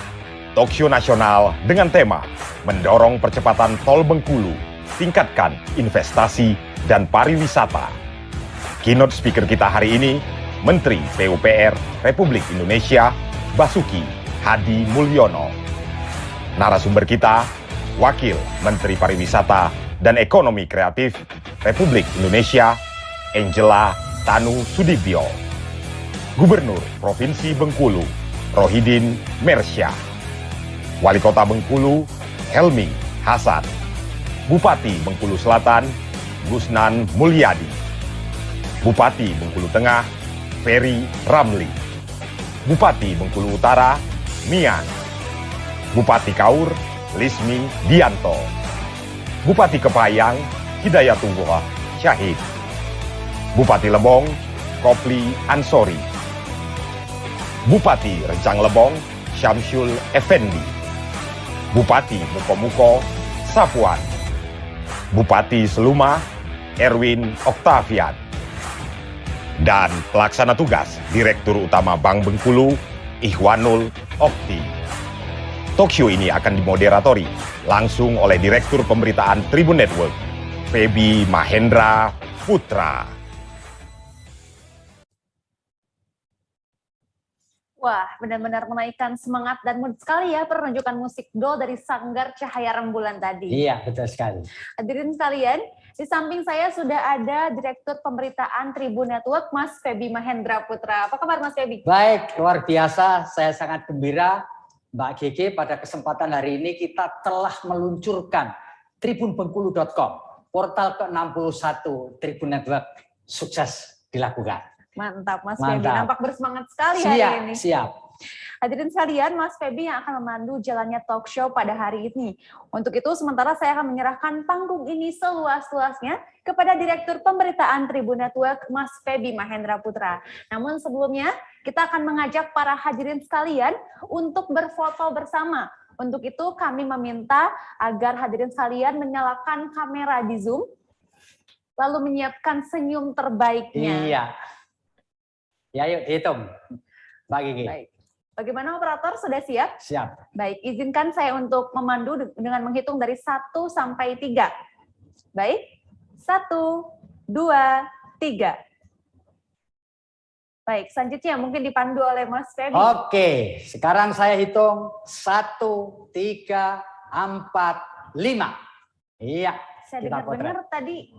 talkshow nasional dengan tema mendorong percepatan Tol Bengkulu, tingkatkan investasi dan pariwisata. Keynote speaker kita hari ini, Menteri PUPR Republik Indonesia, Basuki Hadi Mulyono. Narasumber kita, Wakil Menteri Pariwisata dan Ekonomi Kreatif Republik Indonesia, Angela Tanu Sudibyo. Gubernur Provinsi Bengkulu, Rohidin Mersya. Wali Kota Bengkulu, Helmi Hasan. Bupati Bengkulu Selatan, Gusnan Mulyadi. Bupati Bengkulu Tengah, Ferry Ramli. Bupati Bengkulu Utara, Mian. Bupati Kaur, Lismi Dianto. Bupati Kepayang, Hidayatullah Syahid. Bupati Lebong, Kopli Ansori. Bupati Rejang Lebong, Syamsul Effendi. Bupati Mukomuko, Sapuan. Bupati Seluma, Erwin Oktavian. Dan pelaksana tugas Direktur Utama Bank Bengkulu, Ihwanul Okti. Talkshow ini akan dimoderatori langsung oleh Direktur Pemberitaan Tribun Network, Feby Mahendra Putra. Wah, benar-benar menaikkan semangat dan mood sekali ya pertunjukan musik Dol dari Sanggar Cahaya Rembulan tadi. Iya, betul sekali. Hadirin sekalian, di samping saya sudah ada Direktur Pemberitaan Tribun Network, Mas Feby Mahendra Putra. Apa kabar Mas Feby? Baik, luar biasa. Saya sangat gembira, Mbak Gege, pada kesempatan hari ini kita telah meluncurkan tribunbengkulu.com, portal ke-61 Tribun Network. Sukses dilakukan. Mantap Mas Feby, nampak bersemangat sekali hari ini. Siap. Hadirin sekalian, Mas Feby yang akan memandu jalannya talk show pada hari ini. Untuk itu, sementara saya akan menyerahkan panggung ini seluas-luasnya kepada Direktur Pemberitaan Tribun Network, Mas Feby Mahendra Putra. Namun sebelumnya, kita akan mengajak para hadirin sekalian untuk berfoto bersama. Untuk itu, kami meminta agar hadirin sekalian menyalakan kamera di Zoom, lalu menyiapkan senyum terbaiknya. Iya. Ya, yuk dihitung, Mbak Gigi. Baik. Bagaimana operator, sudah siap? Siap. Baik, izinkan saya untuk memandu dengan menghitung dari 1 sampai 3. Baik, 1, 2, 3. Baik, selanjutnya mungkin dipandu oleh Mas Feby. Oke, sekarang saya hitung 1, 3, 4, 5. Iya. Saya dengar-dengar tadi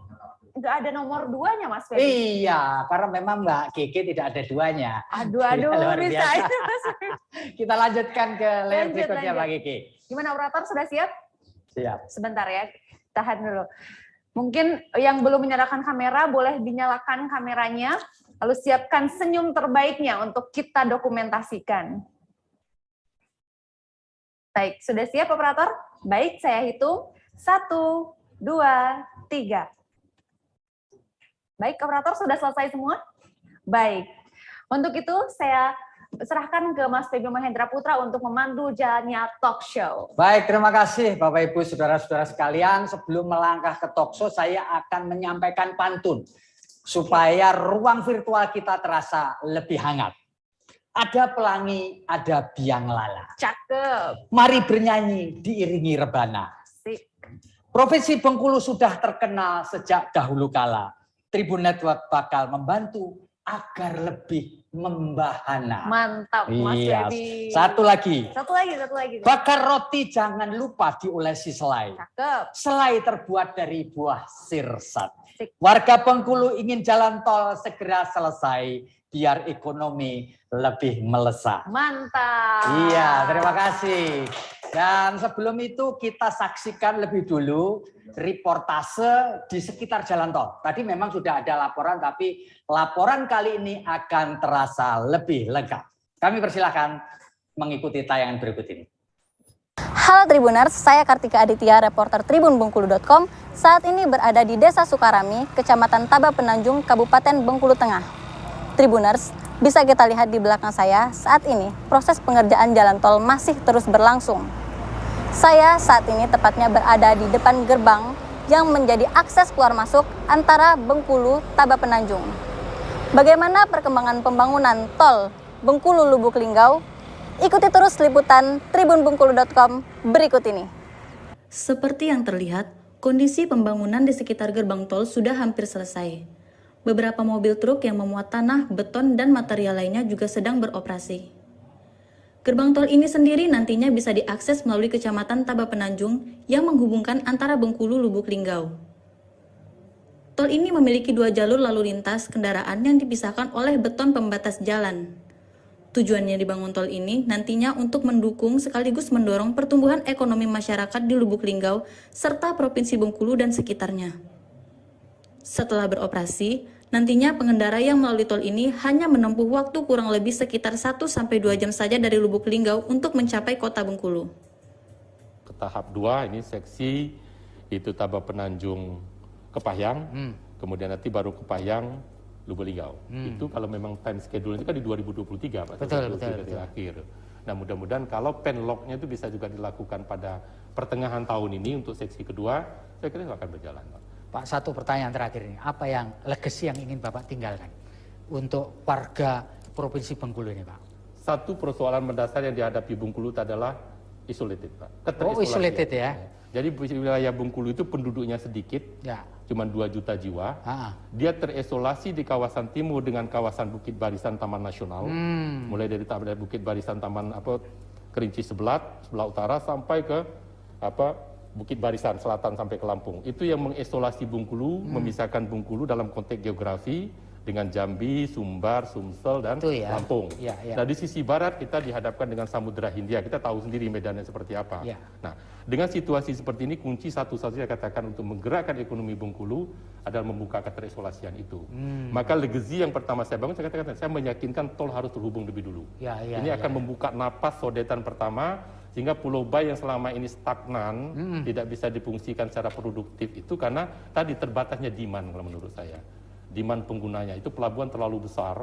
nggak ada nomor 2-nya Mas Feby. Iya, karena memang Mbak Gege tidak ada 2-nya. Aduh, Luar bisa biasa. itu Mas Feby. Kita lanjutkan ke layer berikutnya Mbak Gege. Gimana operator, sudah siap? Siap. Sebentar ya, tahan dulu. Mungkin yang belum menyalakan kamera, boleh dinyalakan kameranya, lalu siapkan senyum terbaiknya untuk kita dokumentasikan. Baik, sudah siap operator? Baik, saya hitung 1, 2, 3. Baik, operator sudah selesai semua? Baik. Untuk itu saya serahkan ke Mas Feby Mahendra Putra untuk memandu jalannya talk show. Baik, terima kasih Bapak Ibu Saudara-saudara sekalian. Sebelum melangkah ke talk show, saya akan menyampaikan pantun supaya ruang virtual kita terasa lebih hangat. Ada pelangi, ada biang lala. Cakep. Mari bernyanyi diiringi rebana. Provinsi Bengkulu sudah terkenal sejak dahulu kala. Tribun Network bakal membantu agar lebih membahana. Mantap, Mas Iya. Feby. Satu lagi. Satu lagi. Bakar roti jangan lupa diolesi selai. Cakep. Selai terbuat dari buah sirsat. Warga Bengkulu ingin jalan tol segera selesai biar ekonomi lebih melesat. Mantap. Iya, terima kasih. Dan sebelum itu kita saksikan lebih dulu reportase di sekitar jalan tol. Tadi memang sudah ada laporan, tapi laporan kali ini akan terasa lebih lengkap. Kami persilahkan mengikuti tayangan berikut ini. Halo Tribuners, saya Kartika Aditya, reporter tribunbengkulu.com. Saat ini berada di Desa Sukarami, Kecamatan Taba Penanjung, Kabupaten Bengkulu Tengah. Tribuners, bisa kita lihat di belakang saya, saat ini proses pengerjaan jalan tol masih terus berlangsung. Saya saat ini tepatnya berada di depan gerbang yang menjadi akses keluar masuk antara Bengkulu Taba Penanjung. Bagaimana perkembangan pembangunan tol Bengkulu Lubuk Linggau? Ikuti terus liputan tribunbengkulu.com berikut ini. Seperti yang terlihat, kondisi pembangunan di sekitar gerbang tol sudah hampir selesai. Beberapa mobil truk yang memuat tanah, beton, dan material lainnya juga sedang beroperasi. Gerbang tol ini sendiri nantinya bisa diakses melalui Kecamatan Taba Penanjung yang menghubungkan antara Bengkulu Lubuk Linggau. Tol ini memiliki 2 jalur lalu lintas kendaraan yang dipisahkan oleh beton pembatas jalan. Tujuannya dibangun tol ini nantinya untuk mendukung sekaligus mendorong pertumbuhan ekonomi masyarakat di Lubuk Linggau serta Provinsi Bengkulu dan sekitarnya. Setelah beroperasi, nantinya pengendara yang melalui tol ini hanya menempuh waktu kurang lebih sekitar 1-2 jam saja dari Lubuk Linggau untuk mencapai kota Bengkulu. Ke tahap 2 ini seksi itu Taba Penanjung Kepahyang, kemudian nanti baru Kepahyang Lubuk Linggau. Itu kalau memang time schedule itu kan di 2023 Pak. Betul. Akhir. Nah mudah-mudahan kalau penlocknya itu bisa juga dilakukan pada pertengahan tahun ini untuk seksi kedua, saya kira akan berjalan Pak. Pak, satu pertanyaan terakhir ini, apa yang legacy yang ingin Bapak tinggalkan untuk warga Provinsi Bengkulu ini Pak? Satu persoalan mendasar yang dihadapi Bengkulu adalah isolated Pak. Isolated ya. Jadi wilayah Bengkulu itu penduduknya sedikit, cuma 2 juta jiwa. Dia terisolasi di kawasan timur dengan kawasan Bukit Barisan Taman Nasional, mulai dari Bukit Barisan Taman Kerinci sebelah utara sampai ke Bukit Barisan Selatan sampai ke Lampung. Itu yang mengisolasi Bengkulu, memisahkan Bengkulu dalam konteks geografi dengan Jambi, Sumbar, Sumsel, dan Lampung. Nah di sisi barat kita dihadapkan dengan Samudra Hindia, kita tahu sendiri medannya seperti apa. Nah dengan situasi seperti ini kunci satu-satunya katakan untuk menggerakkan ekonomi Bengkulu adalah membuka keterisolasian itu. Maka legacy yang pertama saya bangun, saya katakan saya meyakinkan tol harus terhubung lebih dulu. Ini akan membuka napas sodetan pertama, sehingga Pulau Bay yang selama ini stagnan, tidak bisa difungsikan secara produktif itu karena tadi terbatasnya demand kalau menurut saya. Demand penggunanya, itu pelabuhan terlalu besar,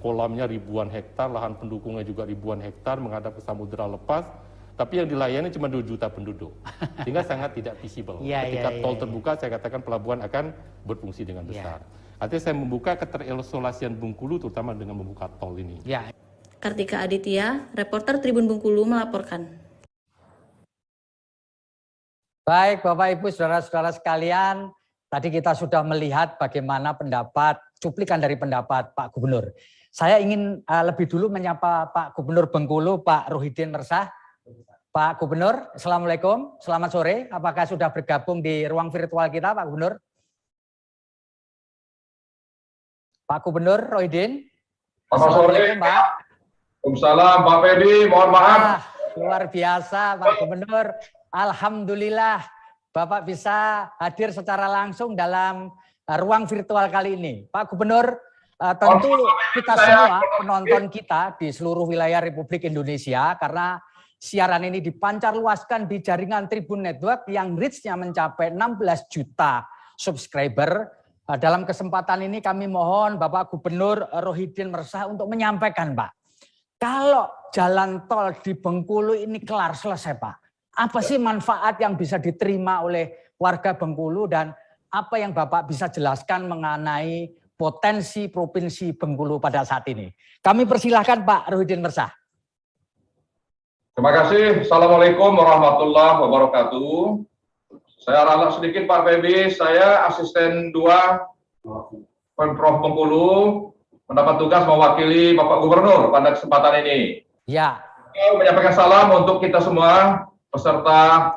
kolamnya ribuan hektar, lahan pendukungnya juga ribuan hektar menghadap ke samudera lepas, tapi yang dilayani cuma 2 juta penduduk, sehingga sangat tidak visible. Ketika tol terbuka, saya katakan pelabuhan akan berfungsi dengan besar. Artinya saya membuka keterisolasian Bengkulu terutama dengan membuka tol ini. Kartika Aditya, reporter Tribun Bengkulu melaporkan. Baik Bapak Ibu Saudara-saudara sekalian, tadi kita sudah melihat bagaimana cuplikan dari pendapat Pak Gubernur. Saya ingin lebih dulu menyapa Pak Gubernur Bengkulu, Pak Rohidin Mersah. Pak Gubernur, Assalamualaikum, selamat sore. Apakah sudah bergabung di ruang virtual kita Pak Gubernur? Pak Gubernur Rohidin. Selamat sore Pak. Waalaikumsalam Pak Fedi, mohon maaf. Luar biasa Pak Gubernur. Alhamdulillah Bapak bisa hadir secara langsung dalam ruang virtual kali ini. Pak Gubernur, tentu kita semua penonton kita di seluruh wilayah Republik Indonesia, karena siaran ini dipancar luaskan di jaringan Tribun Network yang reach-nya mencapai 16 juta subscriber. Dalam kesempatan ini kami mohon Bapak Gubernur Rohidin Mersah untuk menyampaikan Pak, kalau jalan tol di Bengkulu ini kelar selesai Pak, apa sih manfaat yang bisa diterima oleh warga Bengkulu dan apa yang Bapak bisa jelaskan mengenai potensi Provinsi Bengkulu pada saat ini? Kami persilahkan Pak Rohidin Mersah. Terima kasih. Assalamualaikum warahmatullahi wabarakatuh. Saya ralat sedikit Pak Feby, saya asisten 2 Pemprov Bengkulu, mendapat tugas mewakili Bapak Gubernur pada kesempatan ini. Saya menyampaikan salam untuk kita semua peserta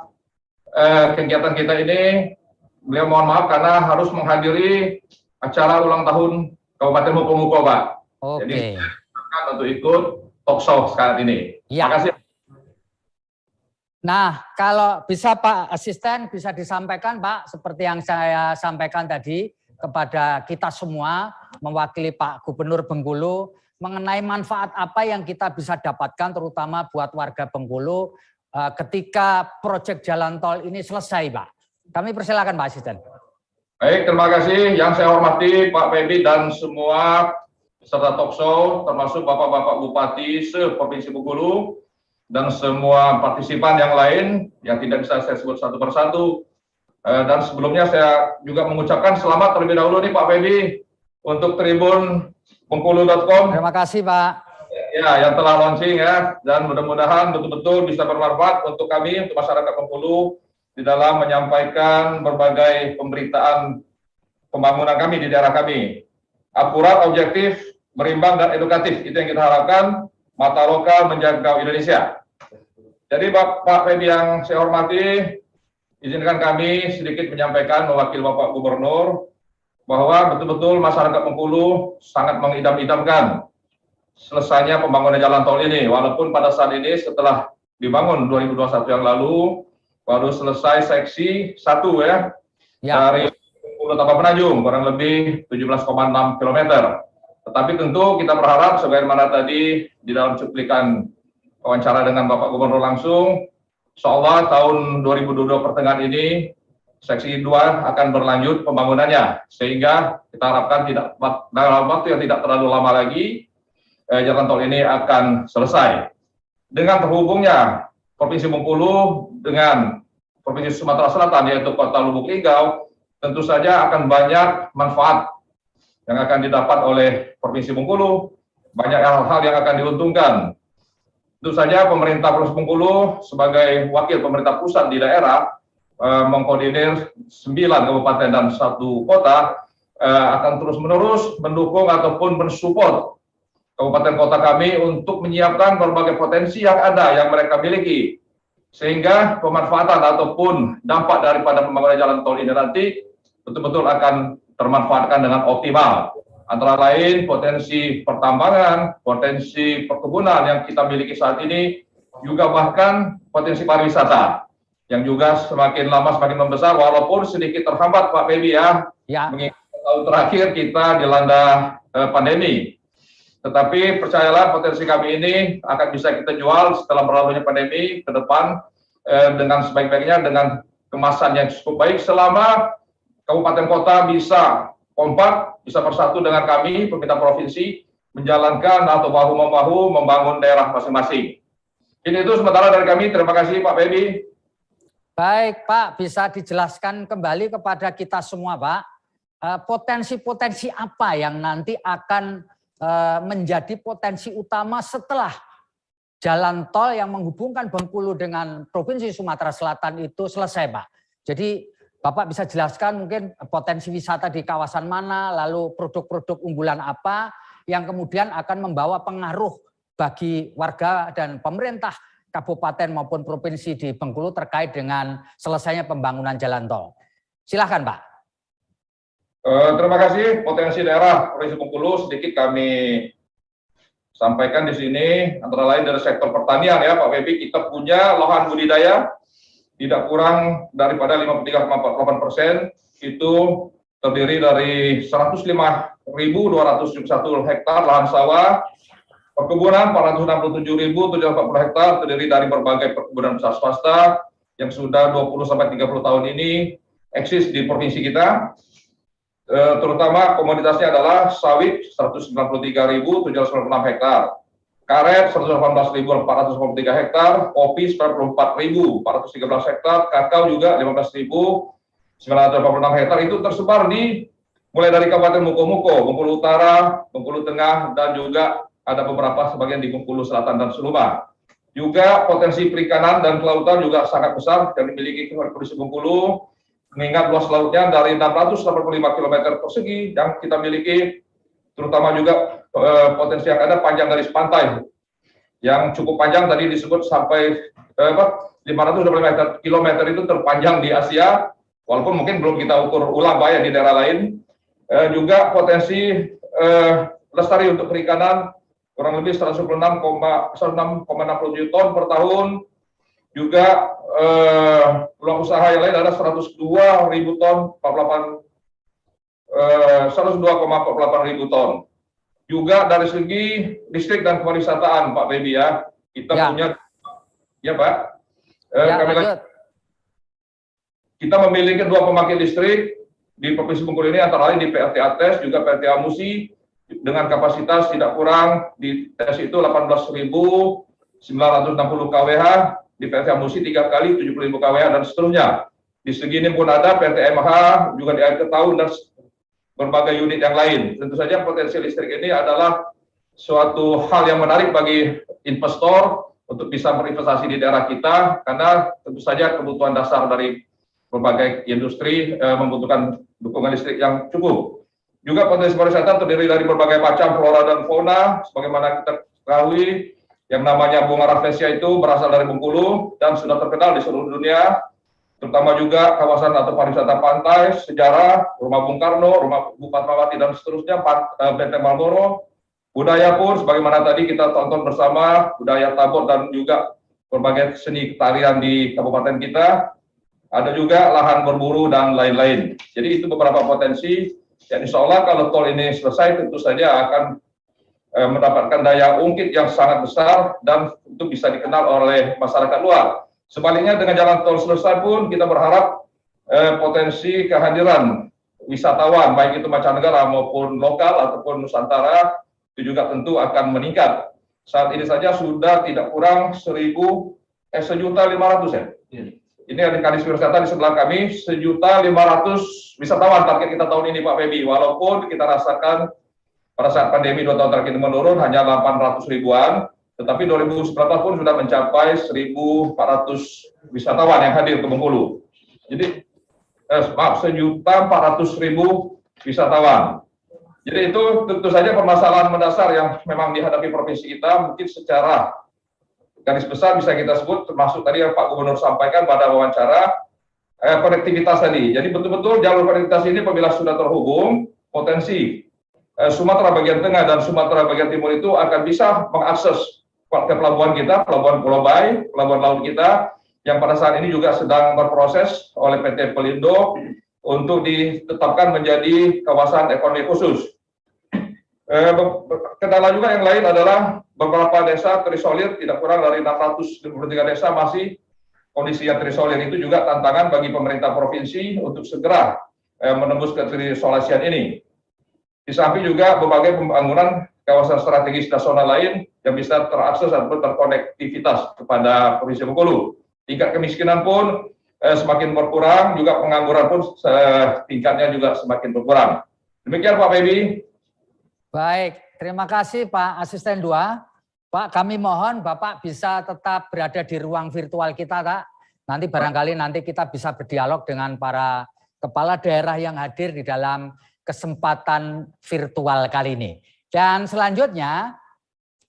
kegiatan kita ini. Beliau mohon maaf karena harus menghadiri acara ulang tahun Kabupaten Muko-Muko Pak. Jadi untuk ikut talk show saat ini. Terima kasih. Nah, kalau bisa Pak Asisten bisa disampaikan Pak, seperti yang saya sampaikan tadi kepada kita semua mewakili Pak Gubernur Bengkulu, mengenai manfaat apa yang kita bisa dapatkan terutama buat warga Bengkulu ketika proyek jalan tol ini selesai Pak. Kami persilakan Pak Asisten. Baik, terima kasih. Yang saya hormati Pak Feby dan semua peserta talk show, termasuk Bapak-Bapak Bupati se-Provinsi Bengkulu, dan semua partisipan yang lain yang tidak bisa saya sebut satu persatu. Dan sebelumnya saya juga mengucapkan selamat terlebih dahulu nih Pak Feby untuk Tribun Bengkulu.com. Terima kasih Pak. Ya, yang telah launching ya, dan mudah-mudahan betul-betul bisa bermanfaat untuk kami, untuk masyarakat Bengkulu di dalam menyampaikan berbagai pemberitaan pembangunan kami di daerah kami. Akurat, objektif, berimbang, dan edukatif. Itu yang kita harapkan, mata lokal menjangkau Indonesia. Jadi Pak Feby yang saya hormati, izinkan kami sedikit menyampaikan mewakili Bapak Gubernur bahwa betul-betul masyarakat Bengkulu sangat mengidam-idamkan selesainya pembangunan jalan tol ini. Walaupun pada saat ini setelah dibangun 2021 yang lalu, baru selesai seksi 1 ya. Dari Bengkulu Tapah Penanjung, kurang lebih 17,6 km. Tetapi tentu kita berharap, sebagaimana tadi di dalam cuplikan wawancara dengan Bapak Gubernur langsung, insyaallah tahun 2022 pertengahan ini, seksi 2 akan berlanjut pembangunannya. Sehingga kita harapkan dalam waktu yang tidak terlalu lama lagi, jalan tol ini akan selesai. Dengan terhubungnya Provinsi Bengkulu dengan Provinsi Sumatera Selatan, yaitu Kota Lubuk Linggau, tentu saja akan banyak manfaat yang akan didapat oleh Provinsi Bengkulu, banyak hal-hal yang akan diuntungkan. Tentu saja pemerintah Provinsi Bengkulu sebagai wakil pemerintah pusat di daerah mengkoordinir 9 kabupaten dan 1 kota akan terus-menerus mendukung ataupun mensupport kabupaten kota kami untuk menyiapkan berbagai potensi yang ada yang mereka miliki, sehingga pemanfaatan ataupun dampak daripada pembangunan jalan tol ini nanti betul-betul akan termanfaatkan dengan optimal. Antara lain potensi pertambangan, potensi perkebunan yang kita miliki saat ini, juga bahkan potensi pariwisata yang juga semakin lama semakin membesar, walaupun sedikit terhambat Pak Feby ya. Mengingat tahun terakhir kita dilanda pandemi. Tetapi percayalah, potensi kami ini akan bisa kita jual setelah berlalunya pandemi ke depan dengan sebaik-baiknya, dengan kemasan yang cukup baik, selama kabupaten kota bisa kompak, bisa bersatu dengan kami, pemerintah provinsi, menjalankan atau bahu-membahu membangun daerah masing-masing. Ini itu sementara dari kami. Terima kasih Pak Feby. Baik Pak, bisa dijelaskan kembali kepada kita semua Pak, potensi-potensi apa yang nanti akan menjadi potensi utama setelah jalan tol yang menghubungkan Bengkulu dengan Provinsi Sumatera Selatan itu selesai, Pak. Jadi Bapak bisa jelaskan mungkin potensi wisata di kawasan mana, lalu produk-produk unggulan apa yang kemudian akan membawa pengaruh bagi warga dan pemerintah kabupaten maupun provinsi di Bengkulu terkait dengan selesainya pembangunan jalan tol. Silahkan Pak. Terima kasih. Potensi daerah Provinsi Bengkulu sedikit kami sampaikan di sini, antara lain dari sektor pertanian ya Pak Feby. Kita punya lahan budidaya tidak kurang daripada 53,48%, itu terdiri dari 105.271 hektar lahan sawah, perkebunan 467.740 hektar terdiri dari berbagai perkebunan besar swasta yang sudah 20-30 tahun ini eksis di provinsi kita. Terutama komoditasnya adalah sawit 193.796 hektar, karet 118.443 hektar, kopi 94.413 hektar, kakao juga 15.986 hektar. Itu tersebar di mulai dari Kabupaten Muko-Muko, Bengkulu Utara, Bengkulu Tengah, dan juga ada beberapa sebagian di Bengkulu Selatan dan Seluma. Juga potensi perikanan dan kelautan juga sangat besar yang dimiliki Provinsi Bengkulu. Mengingat luas lautnya dari 685 km persegi yang kita miliki, terutama juga potensi yang ada panjang garis pantai yang cukup panjang, tadi disebut sampai 525 km itu terpanjang di Asia, walaupun mungkin belum kita ukur ulang Pak ya di daerah lain. Juga potensi lestari untuk perikanan kurang lebih 106,67 ton per tahun. Juga peluang usaha yang lain ada 102.000 ton, 102,48 ribu ton. Juga dari segi listrik dan pariwisataan Pak Feby ya, kita punya, ya Pak, kita memiliki 2 pembangkit listrik di Provinsi Bengkulu ini, antara lain di PLTA TES, juga PLTA Musi, dengan kapasitas tidak kurang di TES itu 18.960 kWh, di PLTA Musi 3 kali 70.000 kWh dan seterusnya. Di segi ini pun ada PLTMH juga di akhir tahun dan berbagai unit yang lain. Tentu saja potensi listrik ini adalah suatu hal yang menarik bagi investor untuk bisa berinvestasi di daerah kita, karena tentu saja kebutuhan dasar dari berbagai industri membutuhkan dukungan listrik yang cukup. Juga potensi pariwisata terdiri dari berbagai macam flora dan fauna, sebagaimana kita ketahui yang namanya bunga rafflesia itu berasal dari Bengkulu dan sudah terkenal di seluruh dunia, terutama juga kawasan atau pariwisata pantai, sejarah, rumah Bung Karno, rumah Bupati Fatmawati dan seterusnya, Benteng Marlboro, budaya pun sebagaimana tadi kita tonton bersama, budaya Tabor dan juga berbagai seni tarian di kabupaten kita, ada juga lahan berburu dan lain-lain. Jadi itu beberapa potensi yang insya Allah kalau tol ini selesai tentu saja akan mendapatkan daya ungkit yang sangat besar dan itu bisa dikenal oleh masyarakat luar. Sebaliknya dengan jalan tol selesai pun kita berharap potensi kehadiran wisatawan baik itu mancanegara maupun lokal ataupun Nusantara itu juga tentu akan meningkat. Saat ini saja sudah tidak kurang 1.500 ya. Ini ada Kadis Pariwisata di sebelah kami, 1.500.000 wisatawan target kita tahun ini Pak Febi. Walaupun kita rasakan pada saat pandemi 2 tahun terakhir menurun hanya 800 ribuan, tetapi 2019 pun sudah mencapai 1.400 wisatawan yang hadir ke Bengkulu. Jadi, 1.400.000 wisatawan. Jadi itu tentu saja permasalahan mendasar yang memang dihadapi provinsi kita, mungkin secara garis besar bisa kita sebut, termasuk tadi yang Pak Gubernur sampaikan pada wawancara, konektivitas tadi. Jadi betul-betul jalur konektivitas ini apabila sudah terhubung, potensi Sumatera bagian tengah dan Sumatera bagian timur itu akan bisa mengakses ke pelabuhan kita, pelabuhan Pulau Bayi, pelabuhan laut kita, yang pada saat ini juga sedang berproses oleh PT Pelindo untuk ditetapkan menjadi kawasan ekonomi khusus. Kendala juga yang lain adalah beberapa desa terisolir, tidak kurang dari 623 desa masih kondisi yang terisolir. Itu juga tantangan bagi pemerintah provinsi untuk segera menembus keterisolasian ini. Di samping juga berbagai pembangunan kawasan strategis nasional lain yang bisa terakses atau terkonektivitas kepada Provinsi Bengkulu. Tingkat kemiskinan pun semakin berkurang, juga pengangguran pun tingkatnya juga semakin berkurang. Demikian Pak Febi. Baik, terima kasih Pak Asisten 2. Pak, kami mohon Bapak bisa tetap berada di ruang virtual kita, Kak. Nanti barangkali nanti kita bisa berdialog dengan para kepala daerah yang hadir di dalam kesempatan virtual kali ini. Dan selanjutnya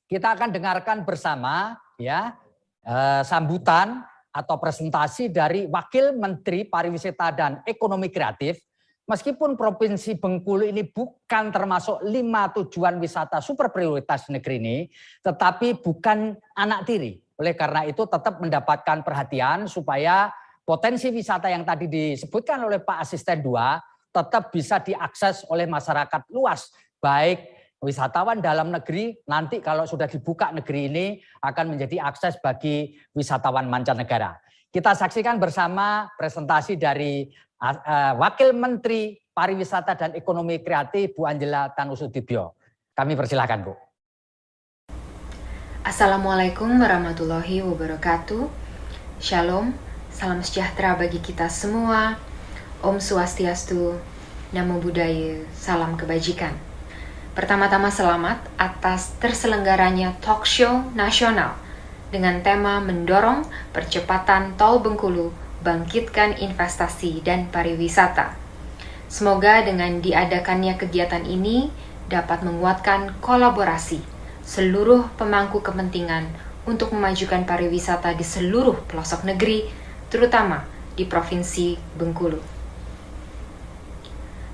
kita akan dengarkan bersama ya sambutan atau presentasi dari Wakil Menteri Pariwisata dan Ekonomi Kreatif. Meskipun Provinsi Bengkulu ini bukan termasuk 5 tujuan wisata super prioritas negeri ini, tetapi bukan anak tiri. Oleh karena itu tetap mendapatkan perhatian supaya potensi wisata yang tadi disebutkan oleh Pak Asisten 2 tetap bisa diakses oleh masyarakat luas, baik wisatawan dalam negeri, nanti kalau sudah dibuka negeri ini akan menjadi akses bagi wisatawan mancanegara. Kita saksikan bersama presentasi dari Wakil Menteri Pariwisata dan Ekonomi Kreatif Bu Angela Tanusudibyo. Kami persilakan Bu. Assalamualaikum warahmatullahi wabarakatuh. Shalom, salam sejahtera bagi kita semua. Om Swastiastu, Namo Buddhaya, salam kebajikan. Pertama-tama selamat atas terselenggaranya talk show nasional dengan tema mendorong percepatan Tol Bengkulu, bangkitkan investasi dan pariwisata. Semoga dengan diadakannya kegiatan ini dapat menguatkan kolaborasi seluruh pemangku kepentingan untuk memajukan pariwisata di seluruh pelosok negeri, terutama di Provinsi Bengkulu.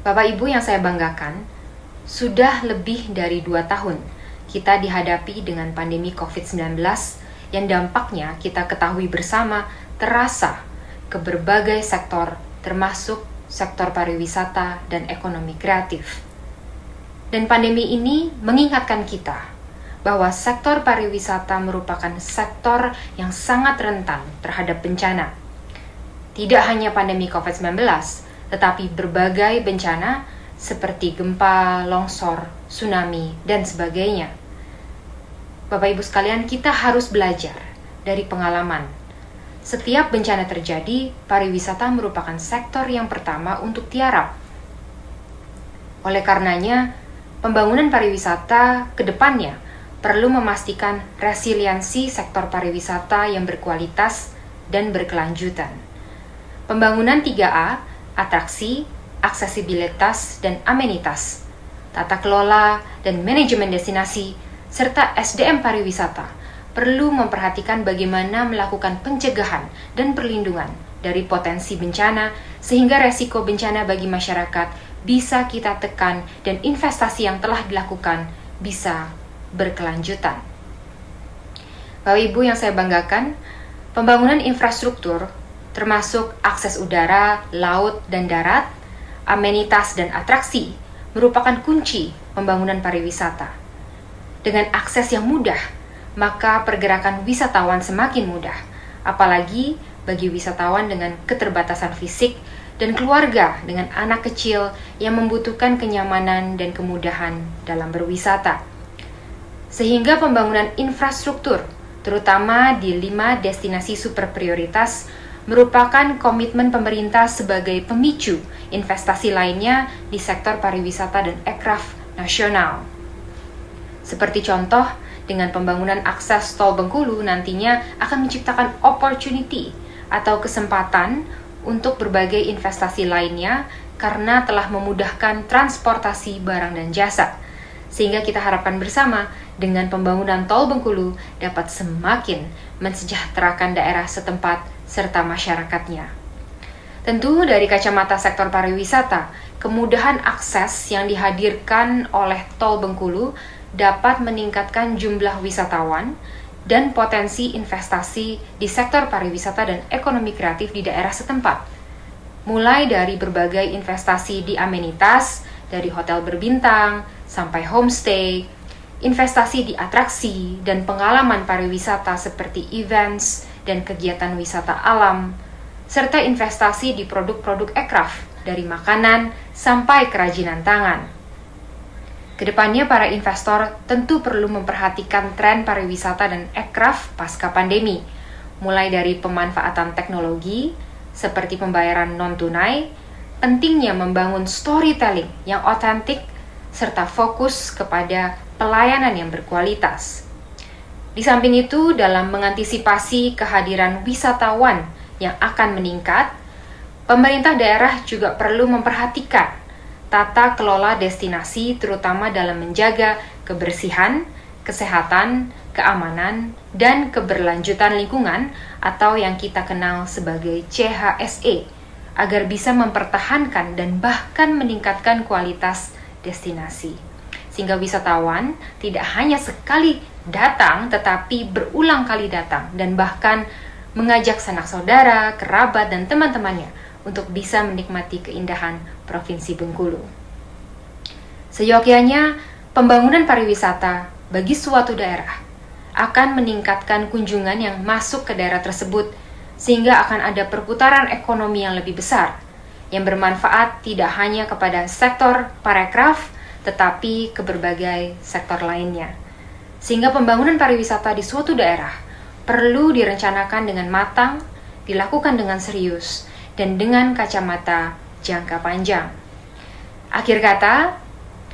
Bapak Ibu yang saya banggakan, sudah lebih dari 2 tahun kita dihadapi dengan pandemi COVID-19 yang dampaknya kita ketahui bersama terasa ke berbagai sektor, termasuk sektor pariwisata dan ekonomi kreatif. Dan pandemi ini mengingatkan kita bahwa sektor pariwisata merupakan sektor yang sangat rentan terhadap bencana. Tidak hanya pandemi COVID-19, tetapi berbagai bencana seperti gempa, longsor, tsunami, dan sebagainya. Bapak Ibu sekalian, kita harus belajar dari pengalaman. Setiap bencana terjadi, pariwisata merupakan sektor yang pertama untuk tiarap. Oleh karenanya, pembangunan pariwisata ke depannya perlu memastikan resiliensi sektor pariwisata yang berkualitas dan berkelanjutan. Pembangunan 3A, atraksi, aksesibilitas, dan amenitas, tata kelola dan manajemen destinasi, serta SDM pariwisata perlu memperhatikan bagaimana melakukan pencegahan dan perlindungan dari potensi bencana sehingga resiko bencana bagi masyarakat bisa kita tekan dan investasi yang telah dilakukan bisa berkelanjutan. Bapak Ibu yang saya banggakan, pembangunan infrastruktur termasuk akses udara, laut, dan darat, amenitas dan atraksi merupakan kunci pembangunan pariwisata. Dengan akses yang mudah, maka pergerakan wisatawan semakin mudah, apalagi bagi wisatawan dengan keterbatasan fisik dan keluarga dengan anak kecil yang membutuhkan kenyamanan dan kemudahan dalam berwisata. Sehingga pembangunan infrastruktur, terutama di 5 destinasi super prioritas, merupakan komitmen pemerintah sebagai pemicu investasi lainnya di sektor pariwisata dan ekraf nasional. Seperti contoh, dengan pembangunan akses tol Bengkulu nantinya akan menciptakan opportunity atau kesempatan untuk berbagai investasi lainnya karena telah memudahkan transportasi barang dan jasa. Sehingga kita harapkan bersama dengan pembangunan tol Bengkulu dapat semakin mensejahterakan daerah setempat serta masyarakatnya. Tentu dari kacamata sektor pariwisata, kemudahan akses yang dihadirkan oleh tol Bengkulu dapat meningkatkan jumlah wisatawan dan potensi investasi di sektor pariwisata dan ekonomi kreatif di daerah setempat. Mulai dari berbagai investasi di amenitas, dari hotel berbintang sampai homestay, investasi di atraksi dan pengalaman pariwisata seperti events dan kegiatan wisata alam, serta investasi di produk-produk ekraf dari makanan sampai kerajinan tangan. Kedepannya para investor tentu perlu memperhatikan tren pariwisata dan ekraf pasca pandemi, mulai dari pemanfaatan teknologi seperti pembayaran non-tunai, pentingnya membangun storytelling yang otentik, serta fokus kepada pelayanan yang berkualitas. Di samping itu, dalam mengantisipasi kehadiran wisatawan yang akan meningkat, pemerintah daerah juga perlu memperhatikan tata kelola destinasi terutama dalam menjaga kebersihan, kesehatan, keamanan, dan keberlanjutan lingkungan atau yang kita kenal sebagai CHSE agar bisa mempertahankan dan bahkan meningkatkan kualitas destinasi. Sehingga wisatawan tidak hanya sekali datang tetapi berulang kali datang dan bahkan mengajak sanak saudara, kerabat, dan teman-temannya untuk bisa menikmati keindahan Provinsi Bengkulu. Seyogyanya, pembangunan pariwisata bagi suatu daerah akan meningkatkan kunjungan yang masuk ke daerah tersebut sehingga akan ada perputaran ekonomi yang lebih besar yang bermanfaat tidak hanya kepada sektor parekraf tetapi ke berbagai sektor lainnya. Sehingga pembangunan pariwisata di suatu daerah perlu direncanakan dengan matang, dilakukan dengan serius, dan dengan kacamata jangka panjang. Akhir kata,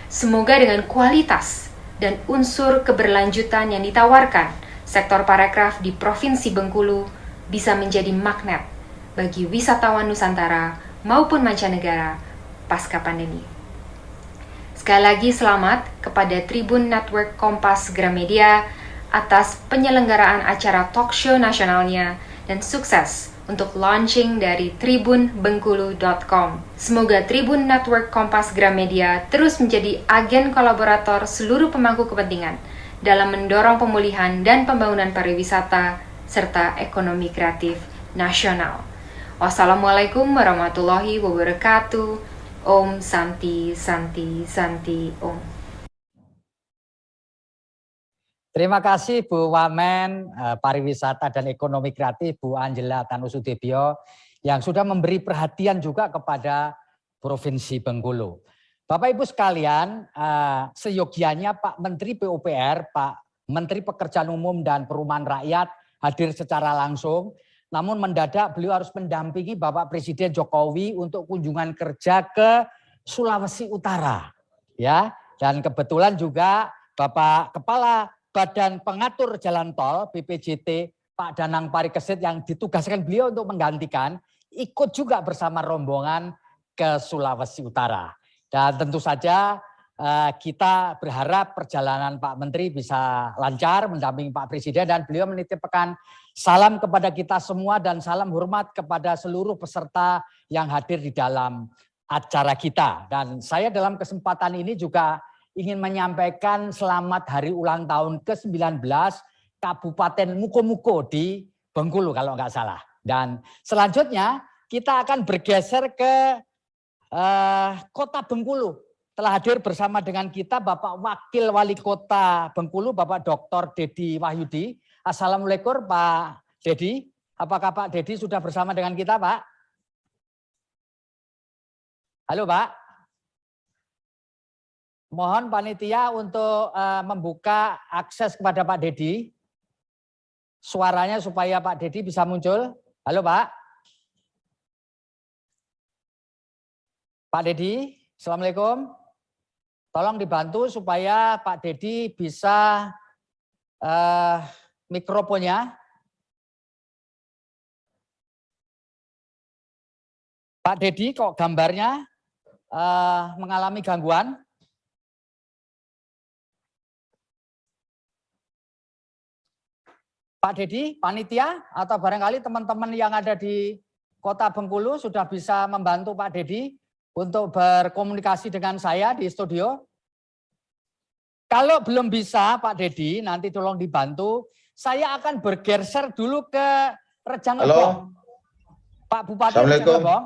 semoga dengan kualitas dan unsur keberlanjutan yang ditawarkan sektor parekraf di Provinsi Bengkulu bisa menjadi magnet bagi wisatawan Nusantara maupun mancanegara pasca pandemi. Sekali lagi selamat kepada Tribun Network Kompas Gramedia atas penyelenggaraan acara talk show nasionalnya dan sukses untuk launching dari tribunbengkulu.com. Semoga Tribun Network Kompas Gramedia terus menjadi agen kolaborator seluruh pemangku kepentingan dalam mendorong pemulihan dan pembangunan pariwisata serta ekonomi kreatif nasional. Wassalamualaikum warahmatullahi wabarakatuh. Om Santi Santi Santi Om. Terima kasih Bu Wamen Pariwisata dan Ekonomi Kreatif Bu Angela Tanusudibyo yang sudah memberi perhatian juga kepada Provinsi Bengkulu. Bapak Ibu sekalian, seyogianya Pak Menteri PUPR, Pak Menteri Pekerjaan Umum dan Perumahan Rakyat hadir secara langsung. Namun mendadak beliau harus mendampingi Bapak Presiden Jokowi untuk kunjungan kerja ke Sulawesi Utara. Ya, dan kebetulan juga Bapak Kepala Badan Pengatur Jalan Tol BPJT Pak Danang Parikesit yang ditugaskan beliau untuk menggantikan ikut juga bersama rombongan ke Sulawesi Utara. Dan tentu saja kita berharap perjalanan Pak Menteri bisa lancar mendampingi Pak Presiden, dan beliau menitipkan salam kepada kita semua dan salam hormat kepada seluruh peserta yang hadir di dalam acara kita. Dan saya dalam kesempatan ini juga ingin menyampaikan selamat hari ulang tahun ke-19 Kabupaten Muko-Muko di Bengkulu kalau nggak salah. Dan selanjutnya kita akan bergeser ke Kota Bengkulu. Telah hadir bersama dengan kita Bapak Wakil Wali Kota Bengkulu, Bapak Dr. Dedi Wahyudi. Assalamualaikum Pak Dedi. Apakah Pak Dedi sudah bersama dengan kita, Pak? Halo Pak. Mohon panitia untuk membuka akses kepada Pak Dedi. Suaranya supaya Pak Dedi bisa muncul. Halo Pak. Pak Dedi, Assalamualaikum. Tolong dibantu supaya Pak Dedi bisa mikrofonnya. Pak Dedi kok gambarnya mengalami gangguan? Pak Dedi, panitia atau barangkali teman-teman yang ada di Kota Bengkulu sudah bisa membantu Pak Dedi untuk berkomunikasi dengan saya di studio. Kalau belum bisa Pak Dedi, nanti tolong dibantu. Saya akan bergeser dulu ke Rejang Lebong. Pak Bupati Rejang Lebong.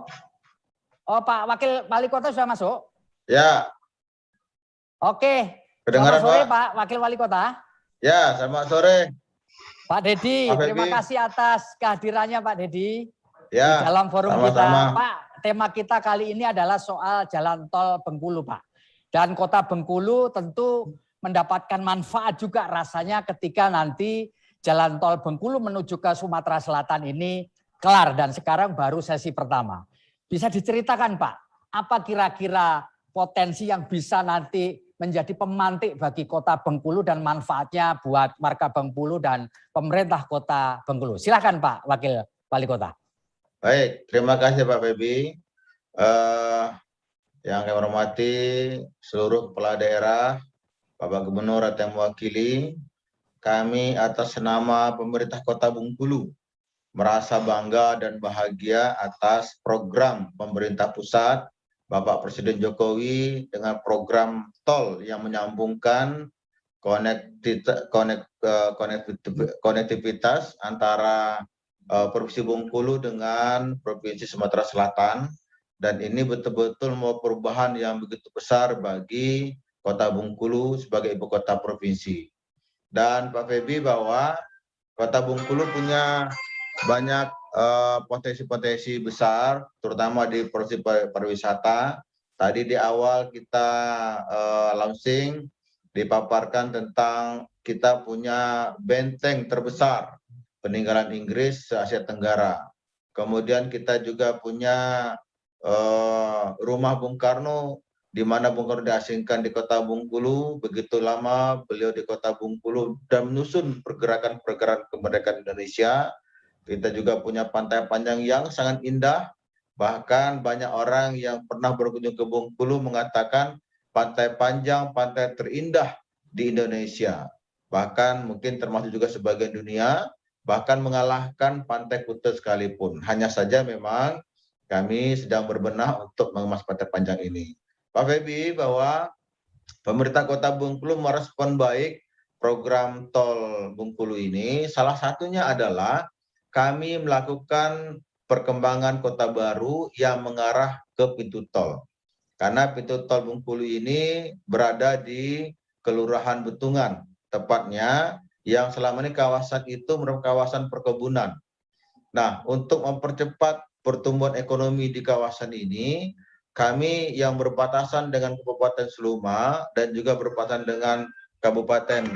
Oh, Pak Wakil Wali Kota sudah masuk? Ya. Oke. Kedengaran, selamat sore Pak. Pak Wakil Wali Kota. Ya, selamat sore. Pak Dedi, Pak terima Febi. kasih atas kehadirannya Pak Dedi Ya, di dalam forum sama-sama. kita. Pak, tema kita kali ini adalah soal jalan tol Bengkulu, Pak. Dan Kota Bengkulu tentu mendapatkan manfaat juga rasanya ketika nanti jalan tol Bengkulu menuju ke Sumatera Selatan ini kelar dan sekarang baru sesi pertama. Bisa diceritakan Pak, apa kira-kira potensi yang bisa nanti menjadi pemantik bagi Kota Bengkulu dan manfaatnya buat warga Bengkulu dan pemerintah Kota Bengkulu. Silakan Pak Wakil Wali Kota. Baik, terima kasih Pak Febi. Yang kami hormati seluruh kepala daerah, Bapak Gubernur atau yang mewakili, kami atas nama pemerintah Kota Bengkulu merasa bangga dan bahagia atas program pemerintah pusat Bapak Presiden Jokowi dengan program tol yang menyambungkan konektivitas antara Provinsi Bengkulu dengan Provinsi Sumatera Selatan, dan ini betul-betul mau perubahan yang begitu besar bagi Kota Bengkulu sebagai ibu kota provinsi. Dan Pak Febi, bahwa Kota Bengkulu punya banyak potensi-potensi besar, terutama di porsi pariwisata. Tadi di awal kita launching, dipaparkan tentang kita punya benteng terbesar peninggalan Inggris se-Asia Tenggara. Kemudian kita juga punya rumah Bung Karno, di mana Bung Karno diasingkan di Kota Bengkulu. Begitu lama beliau di Kota Bengkulu dan menyusun pergerakan kemerdekaan Indonesia. Kita juga punya pantai panjang yang sangat indah. Bahkan banyak orang yang pernah berkunjung ke Bengkulu mengatakan pantai panjang, pantai terindah di Indonesia. Bahkan mungkin termasuk juga sebagian dunia, bahkan mengalahkan Pantai Kuta sekalipun. Hanya saja memang kami sedang berbenah untuk mengemas pantai panjang ini. Pak Febi, bahwa pemerintah Kota Bengkulu merespon baik program tol Bengkulu ini. Salah satunya adalah kami melakukan perkembangan kota baru yang mengarah ke pintu tol. Karena pintu tol Bengkulu ini berada di Kelurahan Betungan, tepatnya yang selama ini kawasan itu merupakan kawasan perkebunan. Nah, untuk mempercepat pertumbuhan ekonomi di kawasan ini, kami yang berbatasan dengan Kabupaten Seluma dan juga berbatasan dengan Kabupaten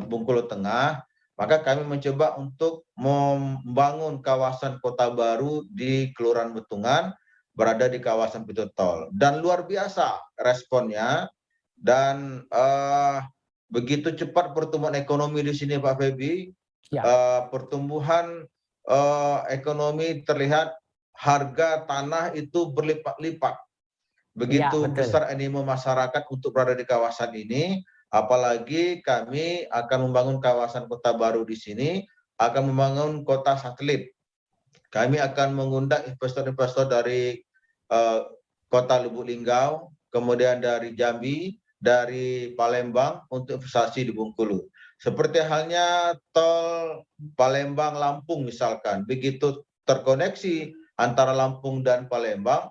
Bengkulu Tengah, maka kami mencoba untuk membangun kawasan kota baru di Kelurahan Betungan, berada di kawasan pintu tol. Dan luar biasa responnya, dan begitu cepat pertumbuhan ekonomi di sini Pak Feby, pertumbuhan ekonomi terlihat harga tanah itu berlipat-lipat. Begitu besar animo masyarakat untuk berada di kawasan ini, apalagi kami akan membangun kawasan kota baru di sini, akan membangun kota satelit. Kami akan mengundang investor-investor dari kota Lubuk Linggau, kemudian dari Jambi, dari Palembang untuk investasi di Bengkulu. Seperti halnya tol Palembang-Lampung misalkan, begitu terkoneksi antara Lampung dan Palembang,